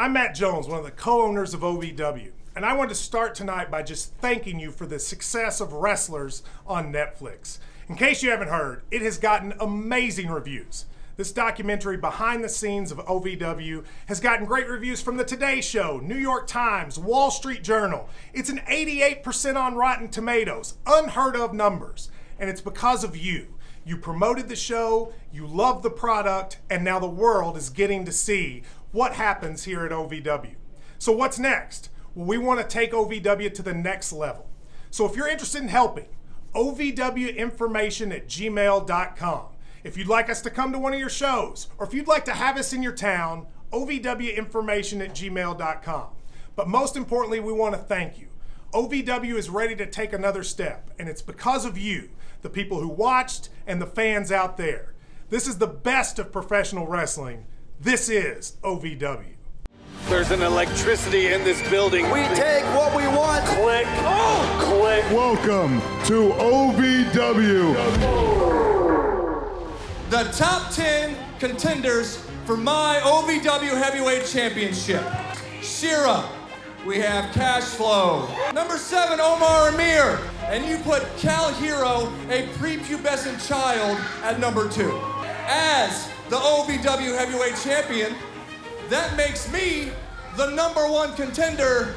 I'm Matt Jones, one of the co-owners of OVW, and I want to start tonight by just thanking you for the success of Wrestlers on Netflix. In case you haven't heard, it has gotten amazing reviews. This documentary behind the scenes of OVW has gotten great reviews from the Today Show, New York Times, Wall Street Journal. It's an 88% on Rotten Tomatoes, unheard of numbers, and it's because of you. You promoted the show, you love the product, and now the world is getting to see what happens here at OVW. So what's next? Well, we want to take OVW to the next level. So if you're interested in helping, OVWinformation@gmail.com. If you'd like us to come to one of your shows, or if you'd like to have us in your town, OVWinformation@gmail.com. But most importantly, we want to thank you. OVW is ready to take another step, and it's because of you, the people who watched and the fans out there. This is the best of professional wrestling. This is OVW. There's an electricity in this building. We take what we want. Click. Oh, click. Welcome to OVW. The top 10 contenders for my OVW Heavyweight Championship. Shira, we have Cash Flow. Number 7, Omar AMIR. And you put Cal Hero, a prepubescent child, at number 2. As the OVW Heavyweight Champion, that makes me the number 1 contender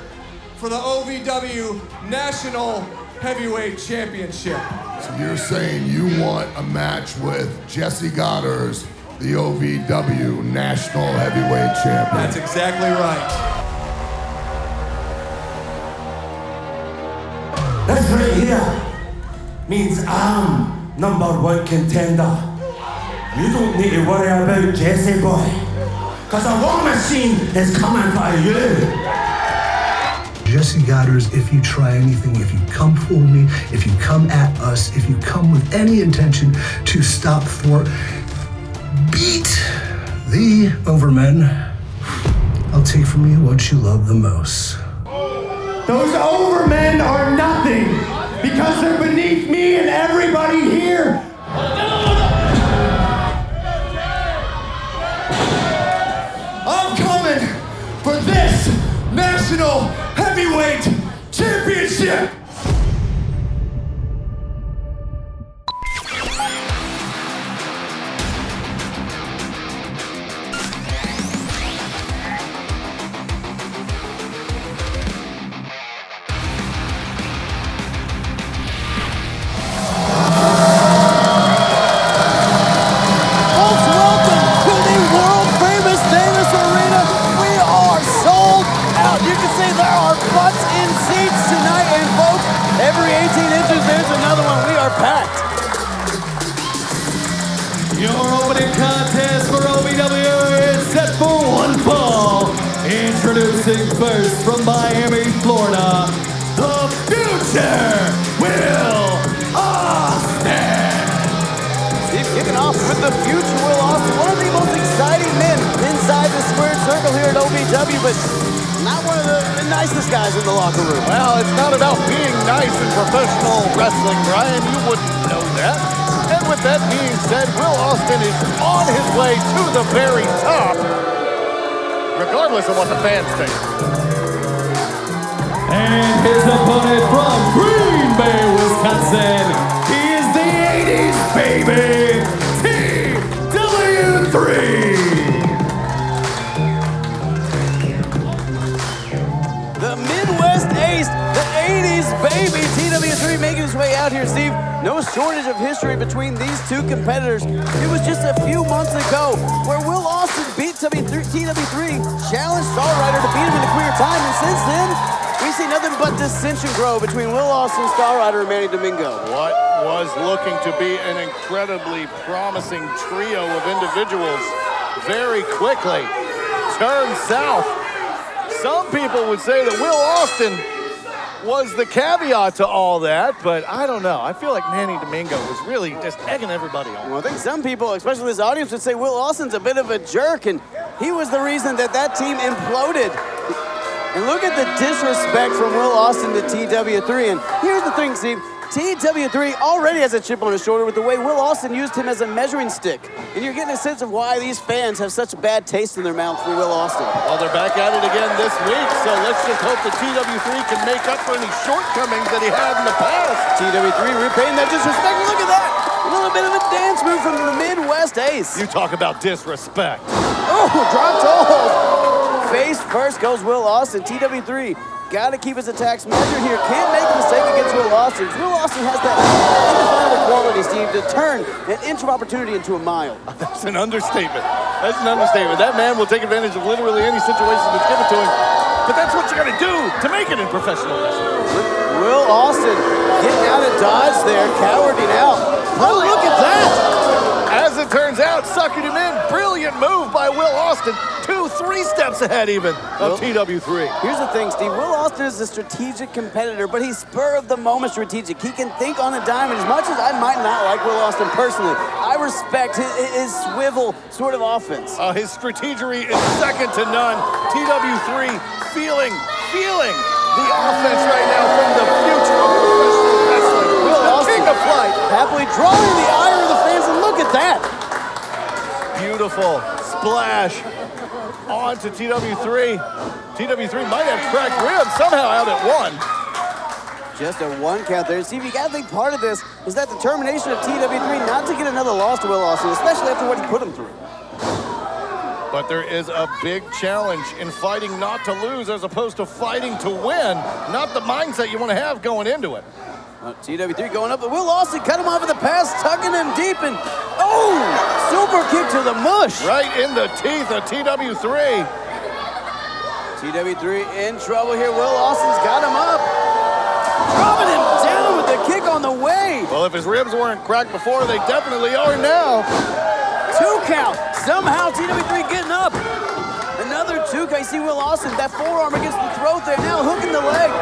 for the OVW National Heavyweight Championship. So you're saying you want a match with Jesse Goddard's, the OVW National Heavyweight Champion? That's exactly right. That's right here. Means I'm number 1 contender. You don't need to worry about Jesse boy, cause a war machine is coming for you. Jesse Goddard's, if you try anything, if you come for me, if you come at us, if you come with any intention to stop, thwart, beat the Overmen, I'll take from you what you love the most. Those Overmen are nothing because they're beneath me and everybody here. I'm coming for this National Heavyweight Championship! Every 18 inches, there's another one. We are packed. Your opening contest for OVW is set for one fall. Introducing first from Miami, Florida, the future, Will Austin. Steve, kicking off with the future Will Austin, one of the most exciting men inside the squared circle here at OVW, but not one of the nicest guys in the locker room. Well, it's not about being nice in professional wrestling, Brian. You wouldn't know that. And with that being said, Will Austin is on his way to the very top, regardless of what the fans think. And his opponent from Green Bay, Wisconsin, he is the 80s baby, TW3. The 80s baby, TW3 making his way out here, Steve. No shortage of history between these two competitors. It was just a few months ago where Will Austin beat TW3, challenged Star Rider to beat him in a clear time, and since then, we see nothing but dissension grow between Will Austin, Star Rider, and Manny Domingo. What was looking to be an incredibly promising trio of individuals very quickly turned south. Some people would say that Will Austin was the caveat to all that, but I don't know. I feel like Manny Domingo was really just egging everybody on. Well, I think some people, especially this audience, would say Will Austin's a bit of a jerk, and he was the reason that team imploded. And look at the disrespect from Will Austin to TW3. And here's the thing, Steve. TW3 already has a chip on his shoulder with the way Will Austin used him as a measuring stick. And you're getting a sense of why these fans have such a bad taste in their mouth for Will Austin. Well, they're back at it again this week, so let's just hope that TW3 can make up for any shortcomings that he had in the past. TW3 repaying that disrespect. Look at that! A little bit of a dance move from the Midwest Ace. You talk about disrespect. Oh, dropped hold. Face first goes Will Austin. TW3 got to keep his attacks measured here. Can't make a mistake against Will Austin. Will Austin has that indefinable quality, Steve, to turn an inch of opportunity into a mile. That's an understatement. That's an understatement. That man will take advantage of literally any situation that's given to him. But that's what you got to do to make it in professional wrestling. Will Austin getting out of dodge there, cowarding out. Oh, look at that! As it turns out, suckered him in. Brilliant move by Will Austin. 2-3 steps ahead even of TW3. Here's the thing, Steve. Will Austin is a strategic competitor, but he's spur of the moment strategic. He can think on a dime, and as much as I might not like Will Austin personally, I respect his swivel sort of offense. His strategery is second to none. TW3 feeling the offense right now from the future of professional wrestling. Will the Austin, king of flight. happily drawing the ire of the fans, and look at that. Beautiful splash onto TW3. TW3 might have cracked ribs somehow out at one. Just a one count there. Steve, you got to think part of this is that determination of TW3 not to get another loss to Will Austin, especially after what he put him through. But there is a big challenge in fighting not to lose as opposed to fighting to win. Not the mindset you want to have going into it. TW3 going up, but Will Austin cut him off in the pass, tucking him deep, and oh, super kick to the mush. Right in the teeth of TW3. TW3 in trouble here. Will Austin's got him up. Dropping him down with the kick on the way. Well, if his ribs weren't cracked before, they definitely are now. 2 count. Somehow TW3 getting up. Another 2 count. You see Will Austin, that forearm against the throat there, now hooking the leg.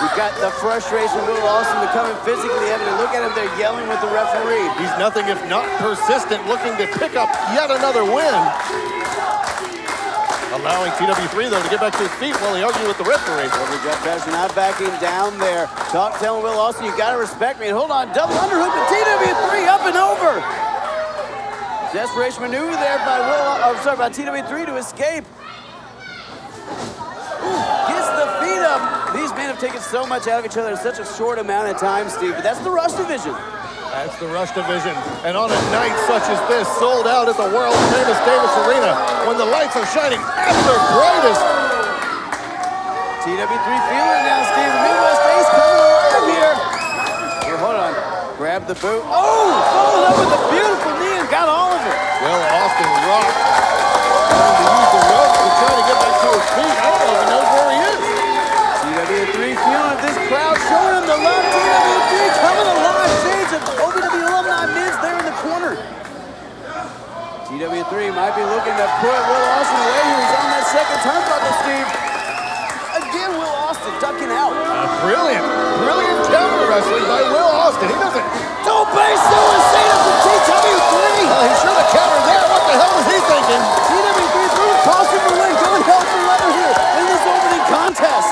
You've got the frustration of Will Austin becoming physically evident. Look at him there yelling with the referee. He's nothing if not persistent, looking to pick up yet another win. Allowing TW3, though, to get back to his feet while he argued with the referee. Well, we got Bester not backing down there. Telling Will Austin, you got to respect me. And hold on, double underhook, but TW3 up and over. Desperation maneuver there by TW3 to escape. Gets the feet up. These men have taken so much out of each other in such a short amount of time, Steve. But that's the Rush division. That's the Rush division. And on a night such as this, sold out at the world-famous Davis Arena, when the lights are shining at their brightest. TW3 feeling it now, Steve. The Midwest Ace coming alive here. Here, hold on. Grab the boot. Oh, followed up with a beautiful knee and got all of it. Well, Austin rocked. Trying to use the rope to try to get back to his feet. I don't know if he knows where he is. TW3 feeling this crowd, showing him the love. TW3 coming alive. Shades of OVW alumni mids there in the corner. TW3 might be looking to put Will Austin away here. He's on that second turnbuckle, Steve. Again, Will Austin ducking out. Brilliant counter wrestling by Will Austin. He doesn't. Don't base suicide from TW3. He should have countered that. What the hell was he thinking? TW3 through caution for win, going hell for leather here in this opening contest.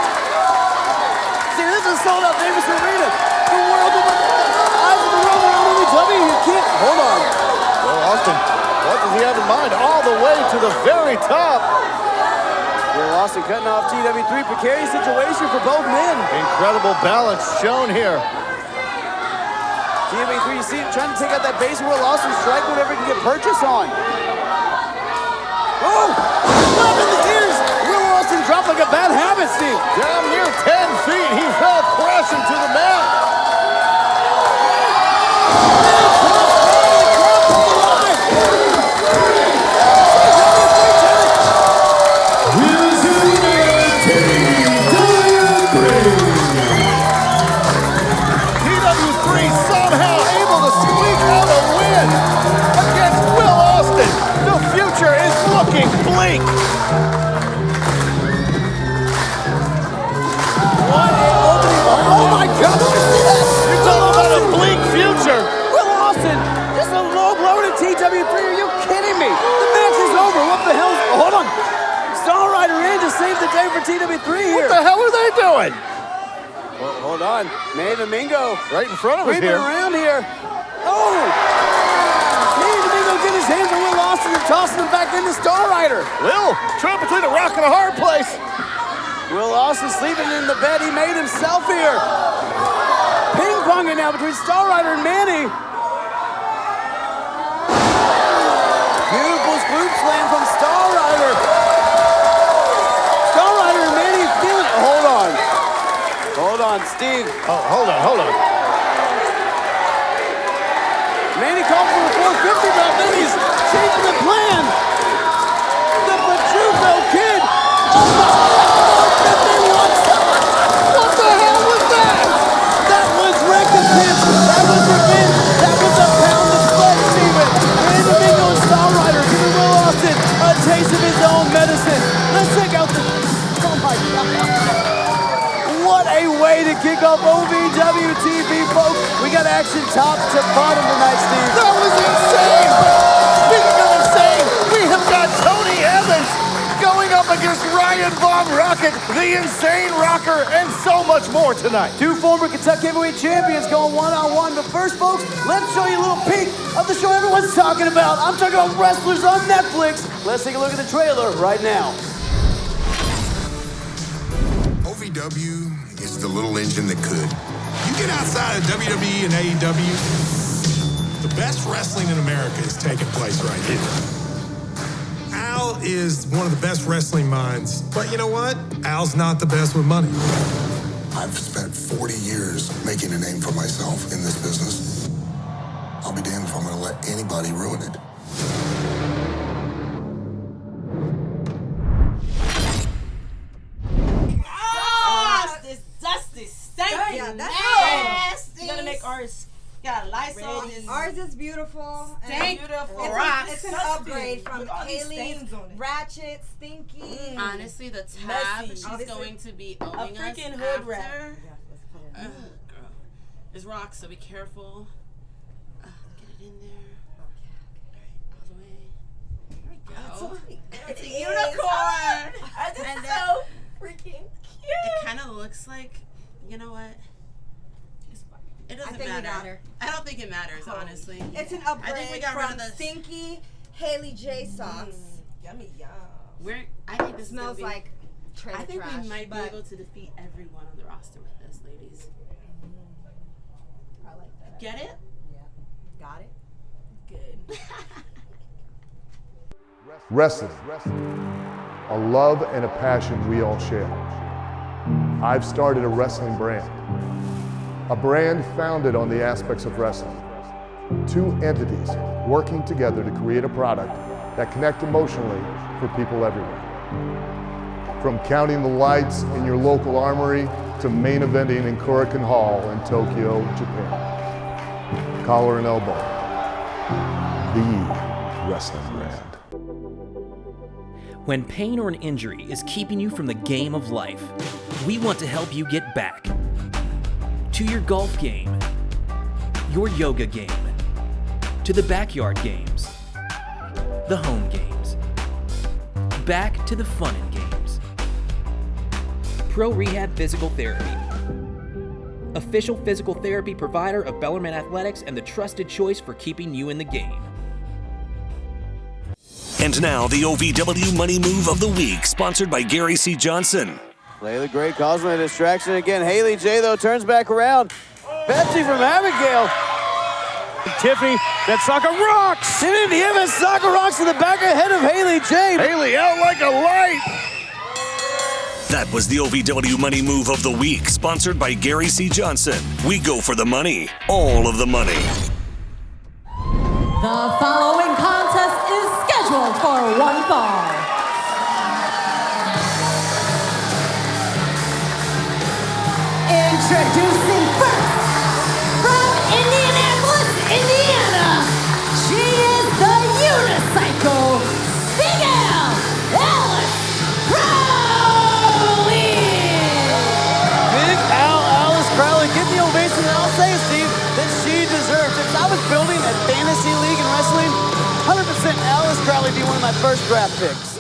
See, this is sold out Davis Arena. The world of eyes of the world around OVW. You can't. Hold on. Well, Austin, what does he have in mind? All the way to the very top. Will Austin cutting off TW3. Precarious situation for both men. Incredible balance shown here. TW3, you see him trying to take out that base of Will Austin, strike whatever he can get purchase on. Oh! Up in the ears! Will Austin dropped like a bad habit, Steve. Down near 10 feet, he fell crashing to the mat. Bleak. What an opening. Oh my God, look at that. You're talking about a bleak future. Will Austin, just a low blow to TW3. Are you kidding me? The match is over. What the hell? Hold on. Star Rider in to save the day for TW3 here. What the hell are they doing? Hold on. Manny Domingo. Right in front of us Creeping here. around here. Oh! Manny Domingo getting his hands on Will Austin and tossing him back into Star Rider. Will, trapped between a rock and a hard place. Will Austin sleeping in the bed he made himself here. Ping-ponging now between Star Rider and Manny. Beautiful group slam from Star Rider. Star Rider and Manny feeling it. Hold on. Hold on, Steve. Oh, hold on. Manny called for a 450, but then he's changing the plan. The Pachuco Kid. What the hell was that? That was recompense. That was revenge. That was a pound of flesh, Steven. Manny Domingo and Star Rider giving Will Austin a taste of his own medicine. Let's check out the... Oh my God. What a way to kick off OVW TV, folks. We got action top to bottom tonight, Steve. That was insane! Speaking of insane, we have got Tony Evans going up against RYAN VON ROCKIT, the insane rocker, and so much more tonight. Two former Kentucky Heavyweight Champions going one-on-one. But first, folks, let's show you a little peek of the show everyone's talking about. I'm talking about Wrestlers on Netflix. Let's take a look at the trailer right now. OVW is the little engine that could. You get outside of WWE and AEW, the best wrestling in America is taking place right here. Al is one of the best wrestling minds, but you know what? Al's not the best with money. I've spent 40 years making a name for myself in this business. I'll be damned if I'm gonna let anybody ruin it. Yeah, that's nasty. You gotta make ours. Got Lysol. Ours is beautiful. Beautiful. It's an upgrade from Haley's Ratchet, Stinky. Honestly, the tab she's going to be owning us freaking hood after is rock, so be careful. Get it in there. All the way. There we go. It's a unicorn. And so freaking cute. It kind of looks like, you know what? It doesn't matter. I don't think it matters, honestly. It's an upgrade I think we got rid from of the Stinky Haley J socks. Yummy, yum. I think this smells like trailer I think trash, we might be able to defeat everyone on the roster with this, ladies. I like that. Get it? Yeah. Got it? Good. Wrestling, a love and a passion we all share. I've started a wrestling brand. A brand founded on the aspects of wrestling. Two entities working together to create a product that connect emotionally for people everywhere. From counting the lights in your local armory to main eventing in Korakuen Hall in Tokyo, Japan. Collar and Elbow, the wrestling brand. When pain or an injury is keeping you from the game of life, we want to help you get back. To your golf game, your yoga game, to the backyard games, the home games, back to the fun and games. Pro Rehab Physical Therapy, official physical therapy provider of Bellarmine Athletics and the trusted choice for keeping you in the game. And now the OVW Money Move of the Week, sponsored by Gary C. Johnson. LEILA GREY causing a distraction again. Haley J, though, turns back around. Betsy from Abigail. Tiffany, that Saka rocks! Tiffany Evans, Saka rocks in the back ahead of Haley J. Haley out like a light! That was the OVW Money Move of the Week, sponsored by Gary C. Johnson. We go for the money, all of the money. The following contest is scheduled for one fall. Introducing first, from Indianapolis, Indiana, she is the unicycle, Big Al, Alice Crowley. Big Al, Alice Crowley, get the ovation that I'll say, Steve, that she deserves. If I was building a fantasy league in wrestling, 100% Alice Crowley would be one of my first draft picks.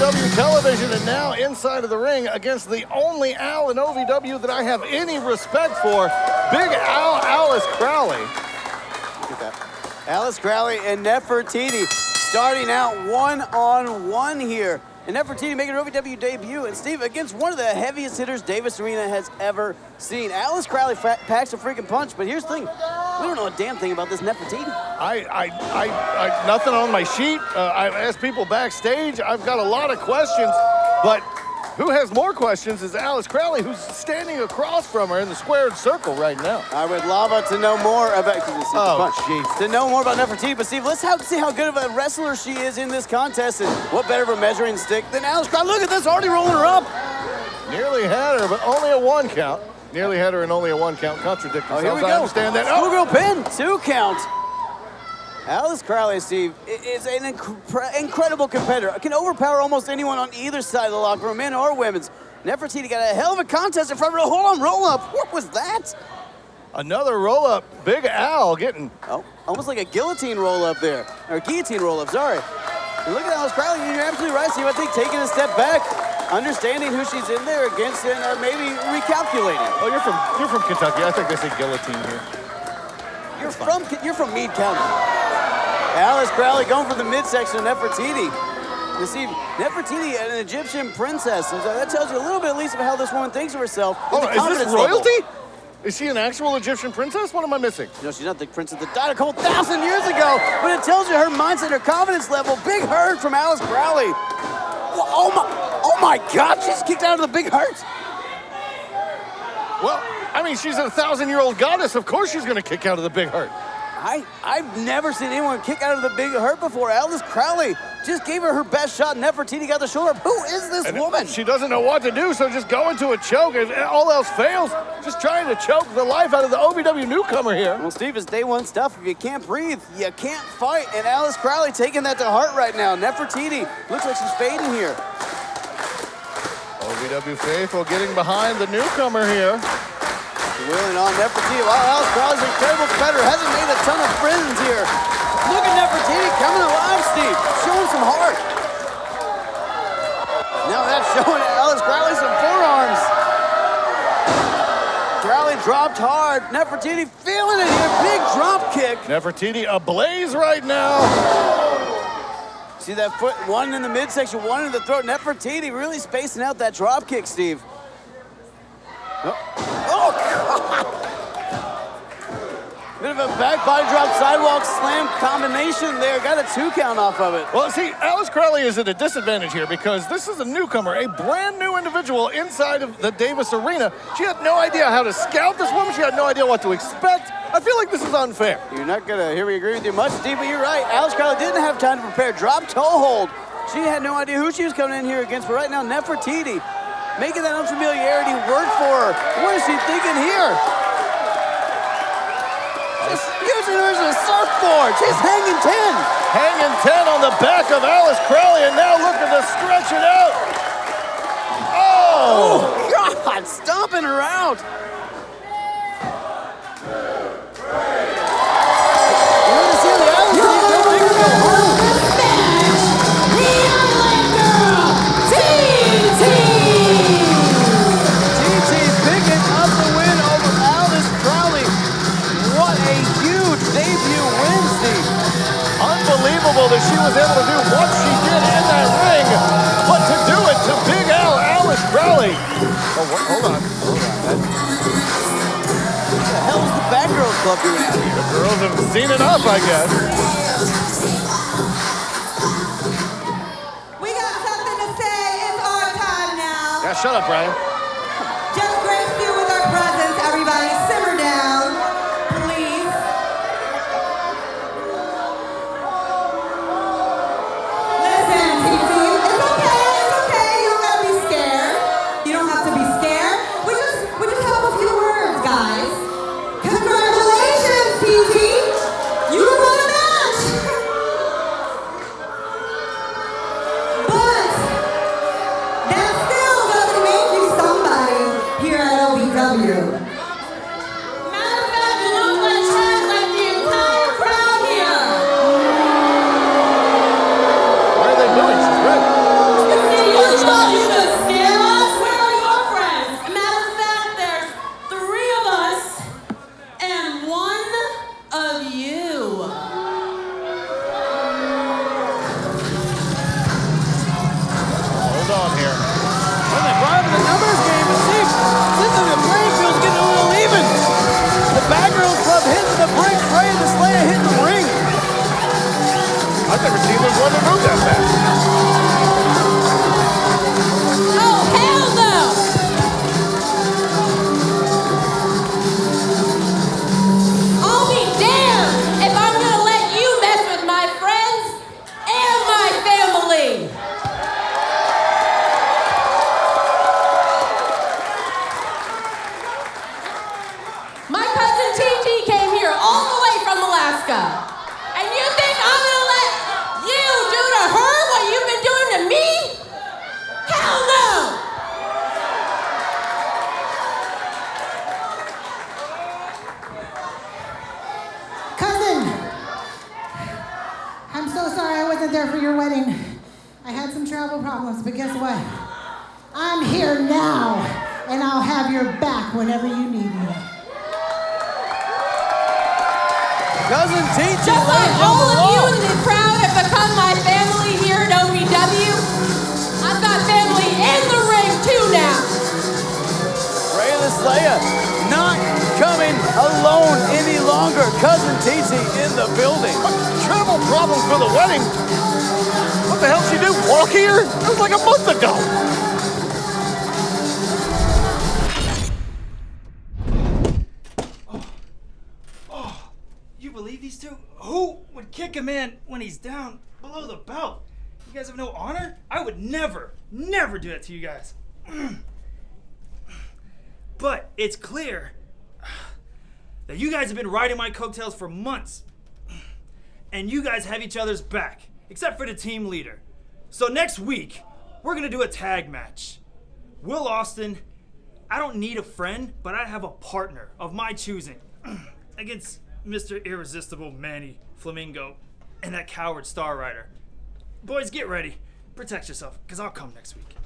OVW television and now inside of the ring against the only Al in OVW that I have any respect for, Big Al, Alice Crowley. Look at that. Alice Crowley and Nefertiti starting out one-on-one here. And Nefertiti making her OVW debut, and Steve, against one of the heaviest hitters Davis Arena has ever seen. Alice Crowley packs a freaking punch, but here's the thing. We don't know a damn thing about this Nefertiti. I nothing on my sheet. I've asked people backstage. I've got a lot of questions, but who has more questions is Alice Crowley, who's standing across from her in the squared circle right now. I would love to know more about jeez. to know more about Nefertiti. But Steve, let's see how good of a wrestler she is in this contest, and what better of a measuring stick than Alice Crowley. Look at this, already rolling her up. Nearly had her, but only a 1 count. Nearly had her and only a 1 count. Contradict themselves. Here we go. I understand that. Schoolgirl pin, 2 count. Alice Crowley, Steve, is an incredible competitor. Can overpower almost anyone on either side of the locker room, men or women's. Nefertiti got a hell of a contest in front of her. Hold on, roll up. What was that? Another roll up. Big Al getting. Oh, almost like a guillotine roll up there. Or guillotine roll up, sorry. And look at Alice Crowley. You're absolutely right, Steve. I think taking a step back, understanding who she's in there against, and maybe recalculating. Oh, you're from Kentucky. I think they say guillotine here. You're from Meade County. Alice Crowley going for the midsection of Nefertiti. You see, Nefertiti, an Egyptian princess. And so that tells you a little bit at least of how this woman thinks of herself. Oh, is this royalty? Is she an actual Egyptian princess? What am I missing? No, she's not the princess that died a couple thousand years ago. But it tells you her mindset, her confidence level. Big hurt from Alice Crowley. Oh my God, she's kicked out of the big hurt. Well, I mean, she's a 1,000-year-old goddess. Of course she's going to kick out of the big hurt. I've never seen anyone kick out of the big hurt before. Alice Crowley just gave her best shot. Nefertiti got the shoulder up. Who is this woman? She doesn't know what to do, so just go into a choke. If all else fails, just trying to choke the life out of the OVW newcomer here. Well, Steve, it's day one stuff. If you can't breathe, you can't fight. And Alice Crowley taking that to heart right now. Nefertiti looks like she's fading here. OVW faithful getting behind the newcomer here. Wheeling on Nefertiti. Wow, Alice Crowley's an incredible competitor. Hasn't made a ton of friends here. Look at Nefertiti coming alive, Steve. Showing some heart. Now that's showing Alice Crowley some forearms. Crowley dropped hard. Nefertiti feeling it here. Big drop kick. Nefertiti ablaze right now. See that foot? One in the midsection, one in the throat. Nefertiti really spacing out that drop kick, Steve. Oh, God! Bit of a back body drop, sidewalk slam combination there. Got a 2 count off of it. Well, see, Alice Crowley is at a disadvantage here because this is a newcomer, a brand new individual inside of the Davis Arena. She had no idea how to scout this woman. She had no idea what to expect. I feel like this is unfair. You're not going to hear me agree with you much, Steve, but you're right. Alice Crowley didn't have time to prepare. Drop toe hold. She had no idea who she was coming in here against, but right now, Nefertiti making that unfamiliarity work for her. What is she thinking here? She's using her as a surfboard. She's hanging 10. Hanging 10 on the back of Alice Crowley and now looking to stretch it out. Oh! God, stomping her out. You want to see the Alice don't make her go home. Unbelievable that she was able to do what she did in that ring, but to do it to Big Al, Alice Crowley. Oh, hold on. What the hell is the Bad Girls Club doing out here? The girls have seen it up, I guess. We got something to say. It's our time now. Yeah, shut up, Brian. Just grace you with our presence, everybody. Simmer down, please. Listen, TT, it's okay. You don't gotta be scared. You don't have to be scared. We just have a few words, guys. Congratulations, TT. You won a match. But that still doesn't make you somebody here at OVW. Matter of fact, you know what? Translate the entire crowd here. What are they doing? She's red. on here. Well, they brought him the numbers game, and see, since the playing field's getting a little even. The Batgirl Club hitting the brink, FREYA the SLAYA hitting the ring. I've never seen this one move that fast. Oh, hell no! I'll be damned if I'm gonna let you mess with my friends and my family! My cousin TT came here all the way from Alaska. And you think I'm gonna let you do to her what you've been doing to me? Hell no! Cousin, I'm so sorry I wasn't there for your wedding. I had some travel problems, but guess what? I'm here now, and I'll have your back whenever you need me. Cousin TT, just like all of you in the crowd have become my family here at OVW, I've got family in the ring too now. FREYA the SLAYA not coming alone any longer. Cousin TT in the building. Travel problems for the wedding? What the hell did she do? Walk here? That was like a month ago. Believe these two? Who would kick a man when he's down below the belt? You guys have no honor? I would never do that to you guys. But it's clear that you guys have been riding my coattails for months. And you guys have each other's back, except for the team leader. So next week, we're gonna do a tag match. Will Austin, I don't need a friend, but I have a partner of my choosing against Mr. Irresistible Manny Flamingo and that coward Star Rider. Boys, get ready. Protect yourself, because I'll come next week.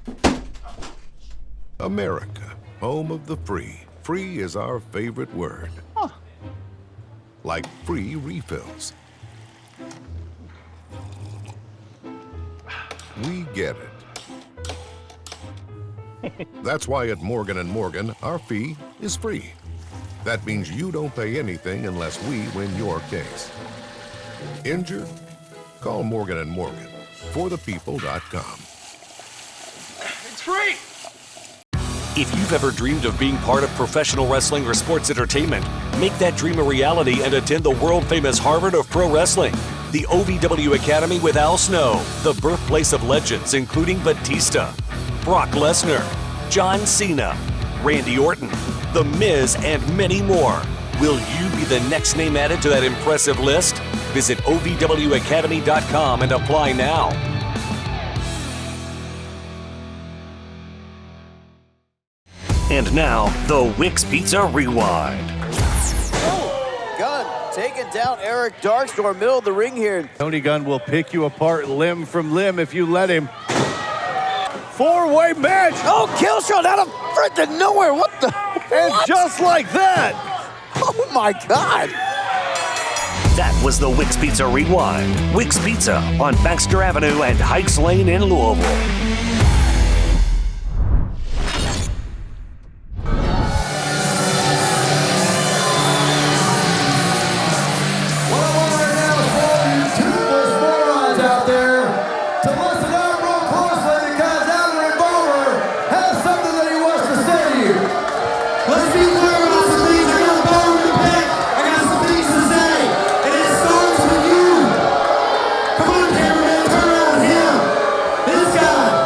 America, home of the free. Free is our favorite word. Like free refills. We get it. That's why at Morgan & Morgan, our fee is free. That means you don't pay anything unless we win your case. Injured? Call Morgan & Morgan. ForThePeople.com. It's free! If you've ever dreamed of being part of professional wrestling or sports entertainment, make that dream a reality and attend the world-famous Harvard of Pro Wrestling. The OVW Academy with Al Snow, the birthplace of legends including Batista, Brock Lesnar, John Cena, Randy Orton, The Miz, and many more. Will you be the next name added to that impressive list? Visit OVWacademy.com and apply now. And now, the Wix Pizza Rewind. Gunn taking down Eric Darkstorm, middle of the ring here. Tony Gunn will pick you apart limb from limb if you let him. Four-way match. Oh, kill shot out of freaking nowhere. What the? And what? just like that. Oh my God. That was the Wix Pizza Rewind. Wix Pizza on Baxter Avenue and Hikes Lane in Louisville. This guy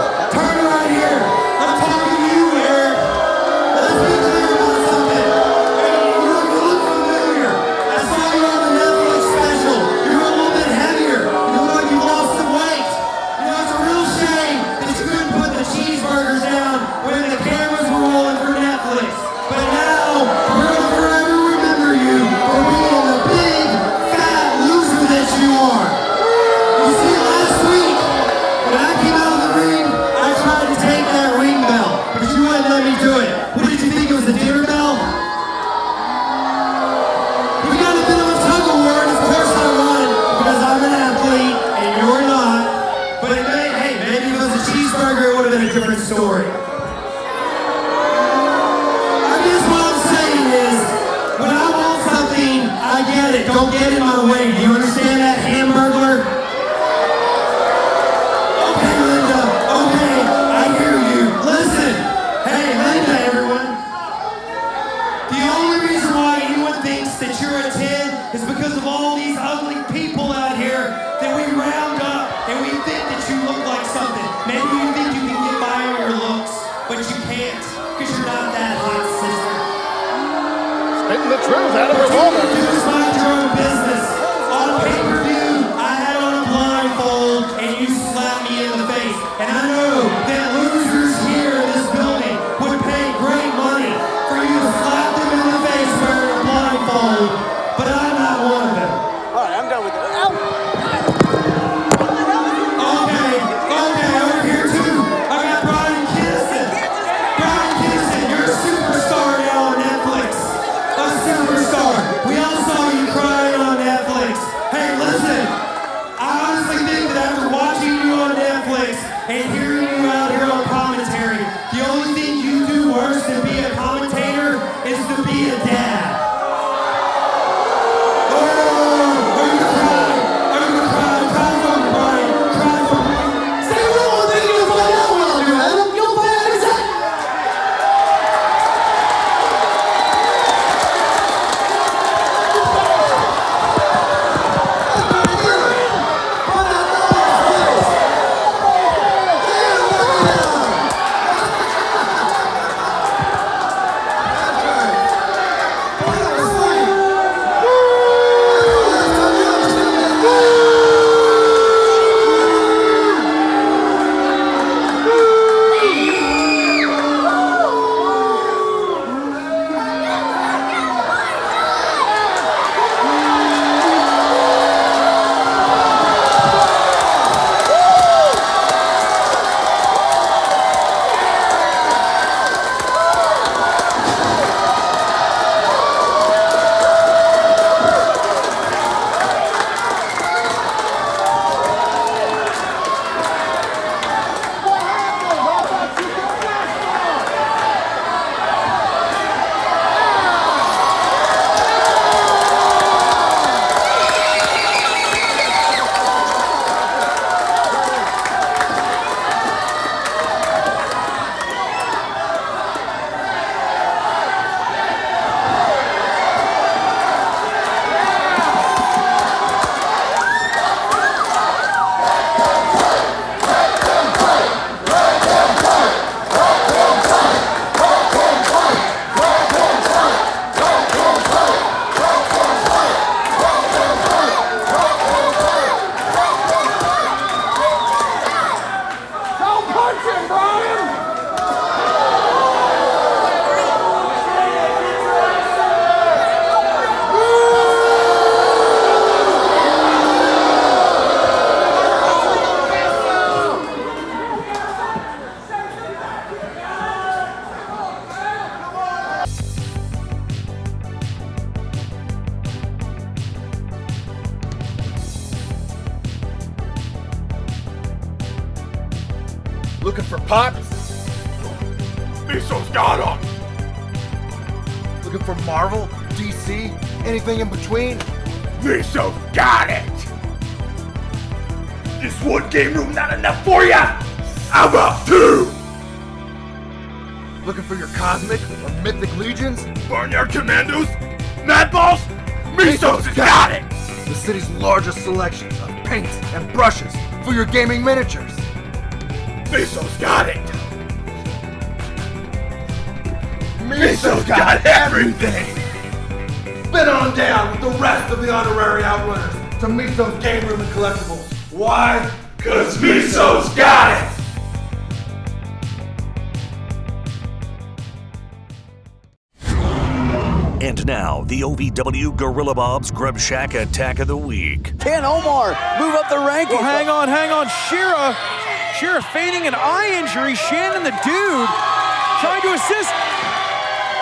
different story. I guess what I'm saying is, when I want something, I get it. Don't get in my way. Do you understand that, Hamburglar? Okay, Linda. Okay, I hear you. Listen. Hey, Linda, everyone. The only reason why anyone thinks that you're a 10 is because of all these ugly people out here that we round up and we think that you look like something. Maybe you think you can get by on your looks, but you can't because you're not that hot, sister. Spitting the truth out of her woman. What you do is mind your own business. On pay-per-view, I had on a blindfold and you slapped me in the face. And I know that losers here in this building would pay great money for you to slap them in the face wearing a blindfold, but I'm not one of them. All right, I'm done with it. Okay, over here too. I got Brian Kinnison. Brian Kinnison, you're a superstar now on Netflix. A superstar. We all saw you crying on Netflix. Hey, listen. I honestly think that after watching you on Netflix and hearing you out here on commentary, the only thing you do worse than be a commentator is to be a dad. Looking for pops? Miso's got 'em. Looking for Marvel, DC, anything in between? Miso's got it. Is one game room not enough for ya? How about two? Looking for your cosmic or mythic legions? Barnyard Commandos? Madballs? Miso's got it. The city's largest selection of paints and brushes for your gaming miniatures. Miso's got it! Miso's got everything! Spin on down with the rest of the honorary outrunners to Miso's game room and collectibles. Why? 'Cause Miso's got it! And now, the OVW Gorilla Bob's Grub Shack Attack of the Week. Can Omar move up the rankings? Well, hang on. Shira feigning an eye injury. Shannon the dude trying to assist.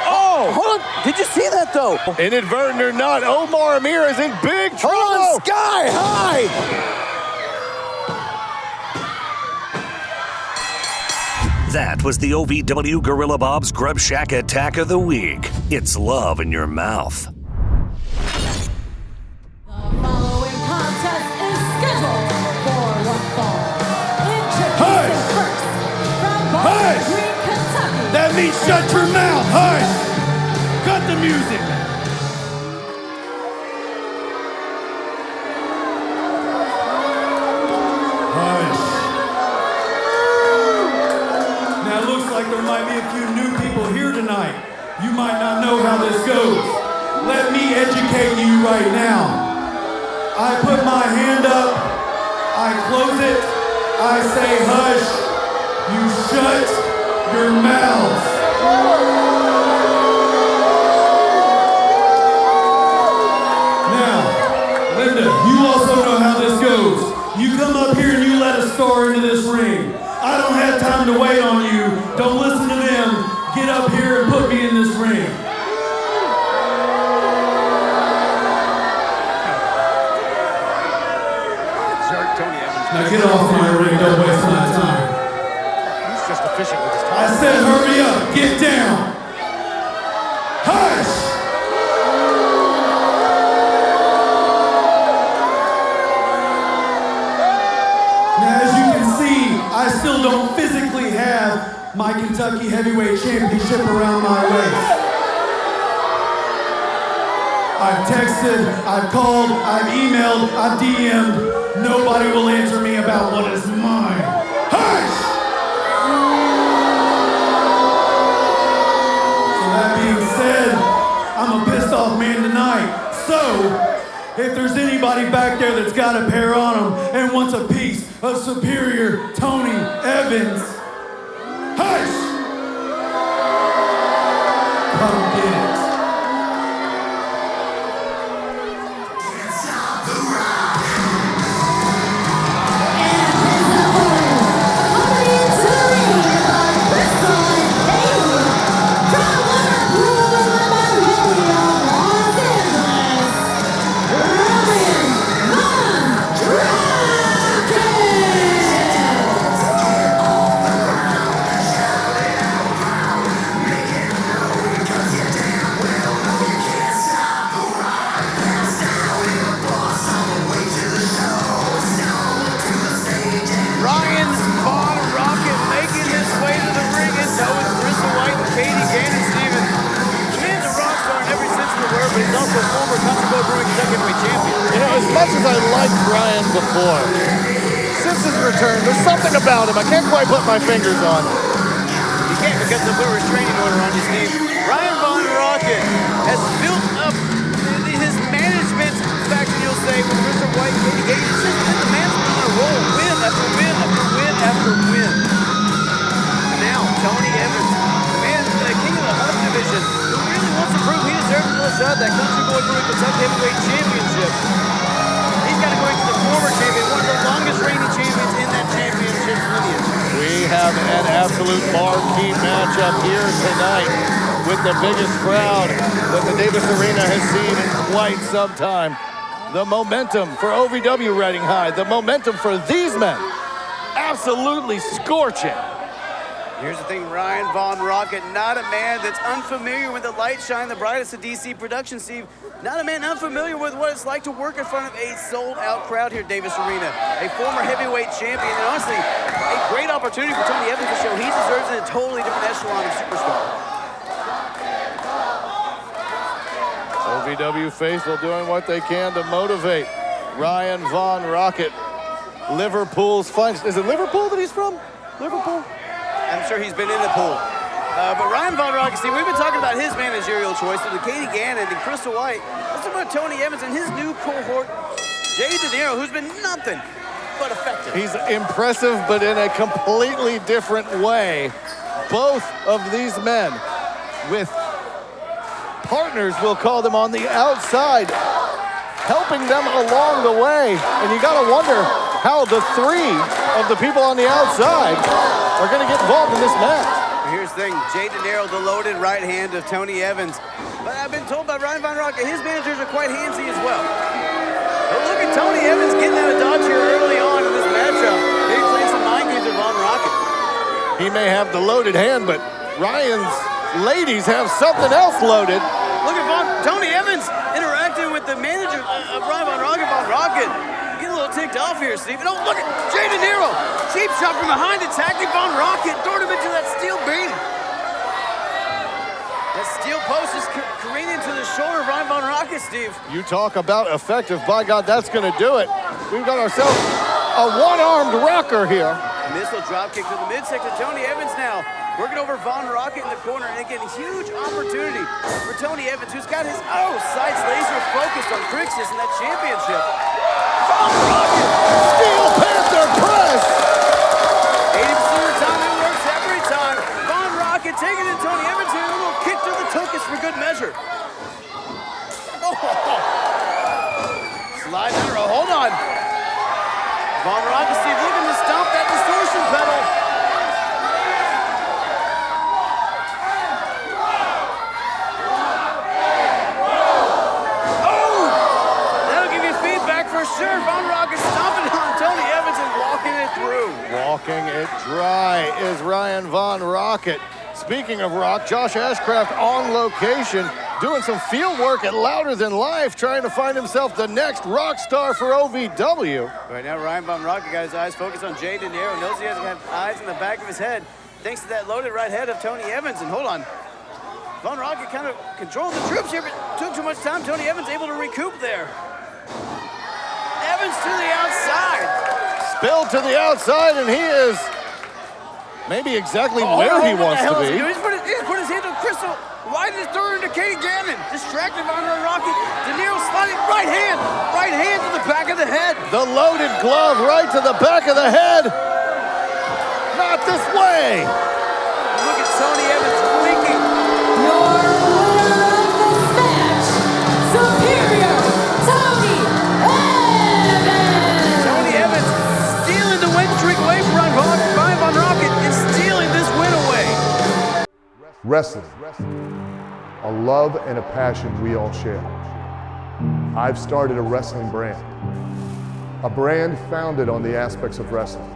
Oh! Hold on. Did you see that, though? Inadvertent or not, Omar AMIR is in big trouble. Hold on, Sky High! That was the OVW Gorilla Bob's Grub Shack Attack of the Week. It's love in your mouth. Following contest is scheduled for one fall. Introducing first from Bowling Green, Kentucky. That means shut your mouth. Hush. Cut the music. Hush. Now it looks like there might be a few new people here tonight. You might not know how this goes. Let me educate you right now. I put my hand up, I close it, I say hush, you shut your mouth. Now, Linda, you also know how this goes. You come up here and you let a star into this ring. I don't have time to wait on you. Don't listen to them. Get up here and put me in this ring. Now get off my ring, don't waste my time. He's just efficient with his time. I said hurry up, get down. Hush! Now as you can see, I still don't physically have my Kentucky Heavyweight Championship around my waist. I've texted, I've called, I've emailed, I've DM'd. Nobody will answer me about what is mine. Hush! So that being said, I'm a pissed off man tonight. So, if there's anybody back there that's got a pair on them and wants a piece of superior Tony Evans, hush! Come get it. RYAN VON ROCKIT making his way to the ring, and so is Crystal White and Katie Gannon, Steven. The man's a rock star in every sense of the word, but he's also a former Country Club Brewing Kentucky Heavyweight Champion. You know, as much as I liked Ryan before, since his return, there's something about him I can't quite put my fingers on. You can't because they put a restraining order on you, Steve. RYAN VON ROCKIT has built up his management faction, you'll say, with Crystal White and Katie Gannon. Since then, the man's been on a roll, win after win after win after win. And now, Tony Evans, the man, the king of the Huff division, who really wants to prove he deserves another shot at that Country Boy Brewing Kentucky Heavyweight Championship. He's got to go into the former champion, one of the longest reigning champions in that championship lineage. We have an absolute marquee matchup here tonight with the biggest crowd that the Davis Arena has seen in quite some time. The momentum for OVW riding high. The momentum for these men absolutely scorching. Here's the thing, RYAN VON ROCKIT, not a man that's unfamiliar with the light shine, the brightest of DC production, Steve. Not a man unfamiliar with what it's like to work in front of a sold-out crowd here at Davis Arena. A former heavyweight champion, and honestly, a great opportunity for Tony Evans to show he deserves in a totally different echelon of superstar. OVW faithful doing what they can to motivate RYAN VON ROCKIT. Liverpool's finest. Is it Liverpool that he's from? Liverpool? I'm sure he's been in the pool. But RYAN VON ROCKIT, Steve, we've been talking about his managerial choices with Katie Gannon and Crystal White. Let's talk about Tony Evans and his new cohort, Jay De Niro, who's been nothing but effective. He's impressive, but in a completely different way. Both of these men with partners, we'll call them, on the outside, helping them along the way. And you gotta wonder how the three of the people on the outside are gonna get involved in this match. Here's the thing, Jay De Niro, the loaded right hand of Tony Evans. But I've been told by RYAN VON ROCKIT, his managers are quite handsy as well. But look at Tony Evans getting out of dodge here early on in this matchup. Maybe playing some mind games with VON ROCKIT. He may have the loaded hand, but Ryan's ladies have something else loaded. Look at Tony Evans interacting with the manager of Ryan Von Rockit. Getting a little ticked off here, Steve. Oh, look at Jay De Niro. Cheap shot from behind, attacking Von Rockit, throwing him into that steel beam. That steel post is careening to the shoulder of Ryan Von Rockit, Steve. You talk about effective. By God, that's going to do it. We've got ourselves a one-armed rocker here. Missile drop kick to the midsection. Tony Evans now working over Von Rockit in the corner, and again, huge opportunity for Tony Evans, who's got his sights laser focused on Crixus in that championship. Von Rockit, Steel Panther press. 80% of the time it works every time. Von Rockit taking in Tony Evans here, a little kick to the tuchus for good measure. Slide under, hold on. Von Rockit, Steve, looking to stomp that distortion pedal. For sure, Von Rockit stomping on Tony Evans and walking it through. Walking it dry is Ryan Von Rockit. Speaking of rock, Josh Ashcraft on location, doing some field work at Louder Than Life, trying to find himself the next rock star for OVW. Right now, Ryan Von Rockit got his eyes focused on Jay De Niro. Knows he has to have eyes in the back of his head, thanks to that loaded right head of Tony Evans. And hold on, Von Rockit kind of controlled the troops here, but took too much time. Tony Evans able to recoup there. Evans to the outside. Spilled to the outside, and he is maybe exactly where he wants to be. He's put his hand on Crystal. Wide his third into Katie Gannon. Distracted Von Rockit. De Niro sliding right hand to the back of the head. The loaded glove right to the back of the head. Not this way. Look at Tony Evans winking. Your winner of this match, Superior Tony Evans. Tony Evans stealing the win streak away from Ryan Von Rockit and stealing this win away. Wrestling, a love and a passion we all share. I've started a wrestling brand, a brand founded on the aspects of wrestling.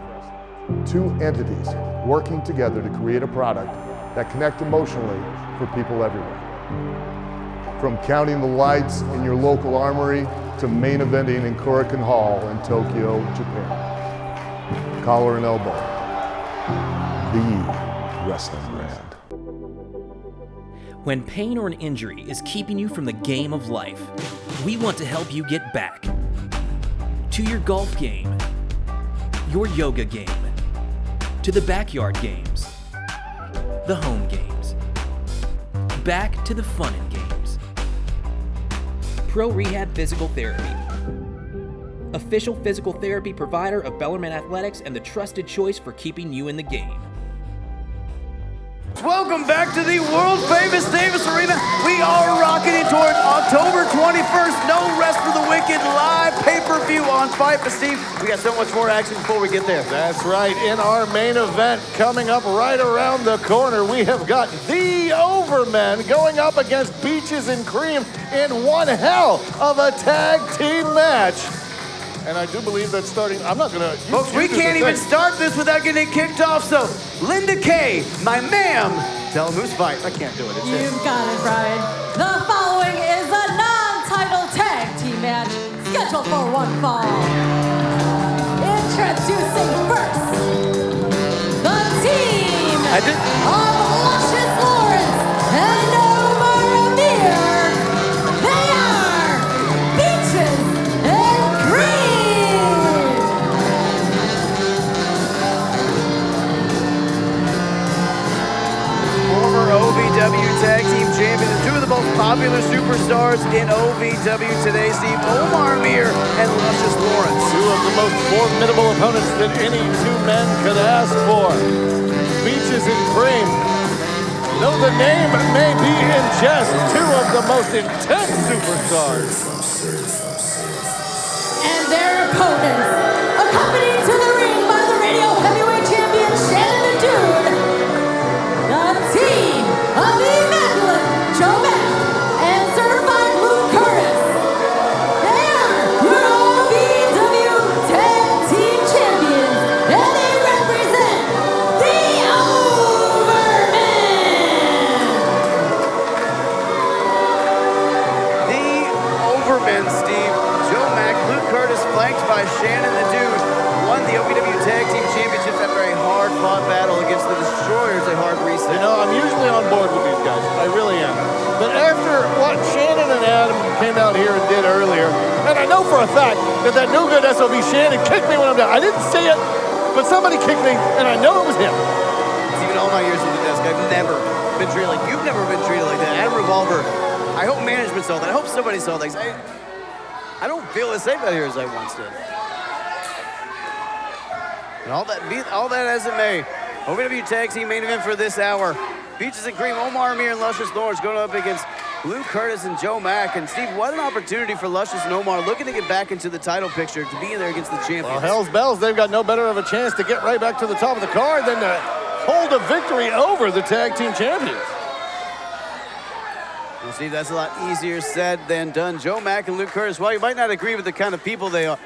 Two entities working together to create a product that connect emotionally for people everywhere. From counting the lights in your local armory to main eventing in Korakuen Hall in Tokyo, Japan. Collar and elbow, the wrestling brand. When pain or an injury is keeping you from the game of life, we want to help you get back to your golf game, your yoga game, to the backyard games, the home games, back to the fun in games. Pro Rehab Physical Therapy, official physical therapy provider of Bellarmine Athletics and the trusted choice for keeping you in the game. Welcome back to the world-famous Davis Arena. We are rocketing toward October 21st. No Rest for the Wicked live pay-per-view on Fight. But Steve, we got so much more action before we get there. That's right. In our main event coming up right around the corner, we have got the Overmen going up against Beaches and Cream in one hell of a tag team match. And I do believe that's starting. I'm not gonna. Folks, we can't even start this without getting it kicked off. So, Linda Kay, my ma'am, tell them who's fighting. I can't do it. It's You've got it, Brian. The following is a non-title tag team match scheduled for one fall. Introducing first, the team of Luscious Lawrence and OMAR AMIR. They are Beaches and Cream. Former OVW Tag Team Champions and two of the most popular superstars in OVW today, Steve, OMAR AMIR and Luscious Lawrence. Two of the most formidable opponents that any two men could ask for. Beaches and Cream. Though the name may be in jest, two of the most intense superstars. And their opponents, accompanied to the ring by the Radio Heavyweight Champion Shannon the Dude, the team of Immaculate Joe Mack and Certified Luke Curtis. They are your OVW Tag Team Champions, and they represent the on board with these guys. I really am. But after what Shannon and Adam came out here and did earlier, and I know for a fact that that no good SOB Shannon kicked me when I'm down. I didn't see it, but somebody kicked me, and I know it was him. Even all my years at the desk, I've never been treated like you've never been treated like that. Adam Revolver, I hope management saw that. I hope somebody saw that. I don't feel as safe out here as I once did. And all that as it may, OVW Tag Team main event for this hour. Peaches and Cream, Omar, Amir, and Luscious Lawrence going up against KURTIS and JOE MACK. And Steve, what an opportunity for Luscious and Omar looking to get back into the title picture, to be in there against the champions. Well, hell's bells, they've got no better of a chance to get right back to the top of the card than to hold a victory over the Tag Team Champions. Well, Steve, that's a lot easier said than done. JOE MACK and KURTIS, while you might not agree with the kind of people they are,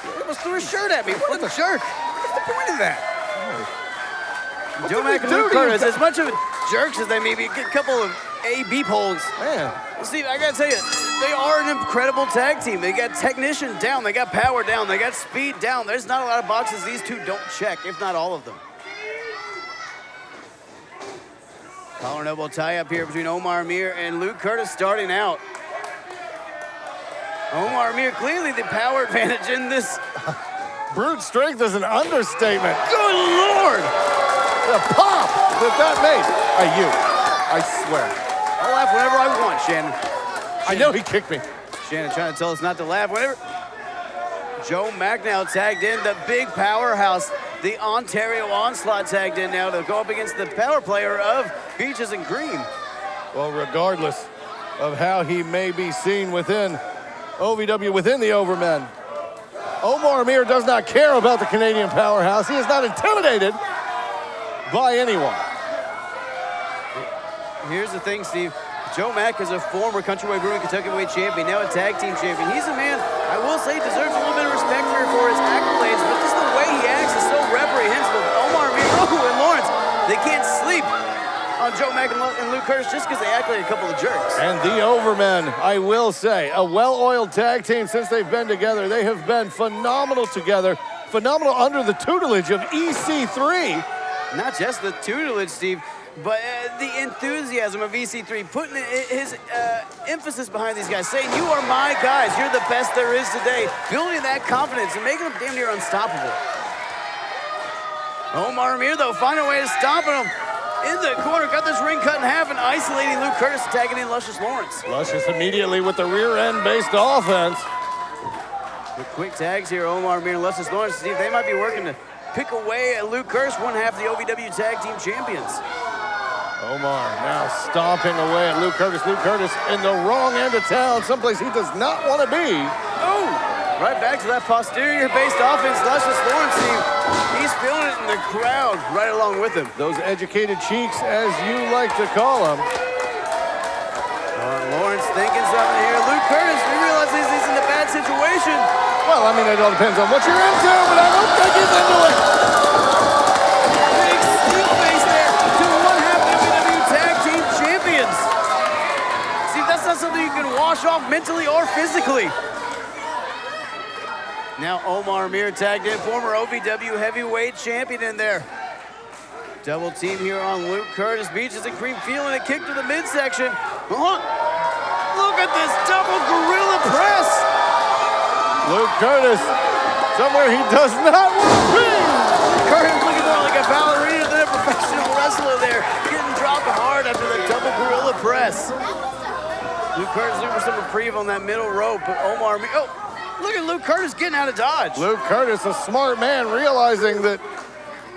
he almost threw a shirt at me. What a jerk. What's the point of that? JOE MACK and KURTIS, as much of jerks as they may be, a couple of A-B polls. Man. Steve, I gotta tell you, they are an incredible tag team. They got technician down, they got power down, they got speed down. There's not a lot of boxes these two don't check, if not all of them. Collar and elbow tie up here between Omar Amir and KURTIS starting out. Omar Amir clearly the power advantage in this. Brute strength is an understatement. Good Lord! The pop that made. I swear. I'll laugh whenever I want, Shannon. I know he kicked me. Shannon trying to tell us not to laugh whenever. JOE MACK now tagged in, the big powerhouse. The Ontario Onslaught tagged in now to go up against the power player of Peaches and Cream. Well, regardless of how he may be seen within OVW, within the Overmen, Omar Amir does not care about the Canadian powerhouse. He is not intimidated by anyone. Here's the thing, Steve. JOE MACK is a former Countrywide Brewing Kentucky Heavyweight Champion, now a Tag Team Champion. He's a man, I will say, deserves a little bit of respect here for his accolades, but just the way he acts is so reprehensible. Omar Amir and Lawrence, they can't sleep on JOE MACK and KURTIS just because they act like a couple of jerks. And the Overmen, I will say, a well-oiled tag team since they've been together. They have been phenomenal together, phenomenal under the tutelage of EC3. Not just the tutelage, Steve, but the enthusiasm of EC3, putting his emphasis behind these guys, saying, you are my guys, you're the best there is today, building that confidence and making them damn near unstoppable. Omar Amir, though, find a way to stopping him. In the corner, got this ring cut in half and isolating KURTIS, tagging in Luscious Lawrence. Luscious immediately with the rear end based offense. The quick tags here, Omar Amir and Luscious Lawrence. Steve, they might be working to pick away at KURTIS, one half of the OVW Tag Team Champions. Omar now stomping away at KURTIS. KURTIS in the wrong end of town, someplace he does not want to be. Oh, right back to that posterior-based offense. Luscious Lawrence, he's feeling it in the crowd right along with him. Those educated cheeks, as you like to call them. Lawrence thinking something here. KURTIS, we realize he's in a bad situation. Well, I mean, it all depends on what you're into, but I don't think he's into it. Big stink face there to one half of the OVW Tag Team Champions. See, that's not something you can wash off mentally or physically. Now Omar Amir tagged in, former OVW Heavyweight Champion in there. Double team here on KURTIS. Peaches and Cream feeling it, kick to the midsection. Look at this double gorilla press. KURTIS, somewhere he does not want to be. KURTIS looking more like a ballerina than a professional wrestler there. Getting dropped hard after the double gorilla press. KURTIS looking for some reprieve on that middle rope, but Omar Amir, look at KURTIS getting out of dodge. KURTIS, a smart man, realizing that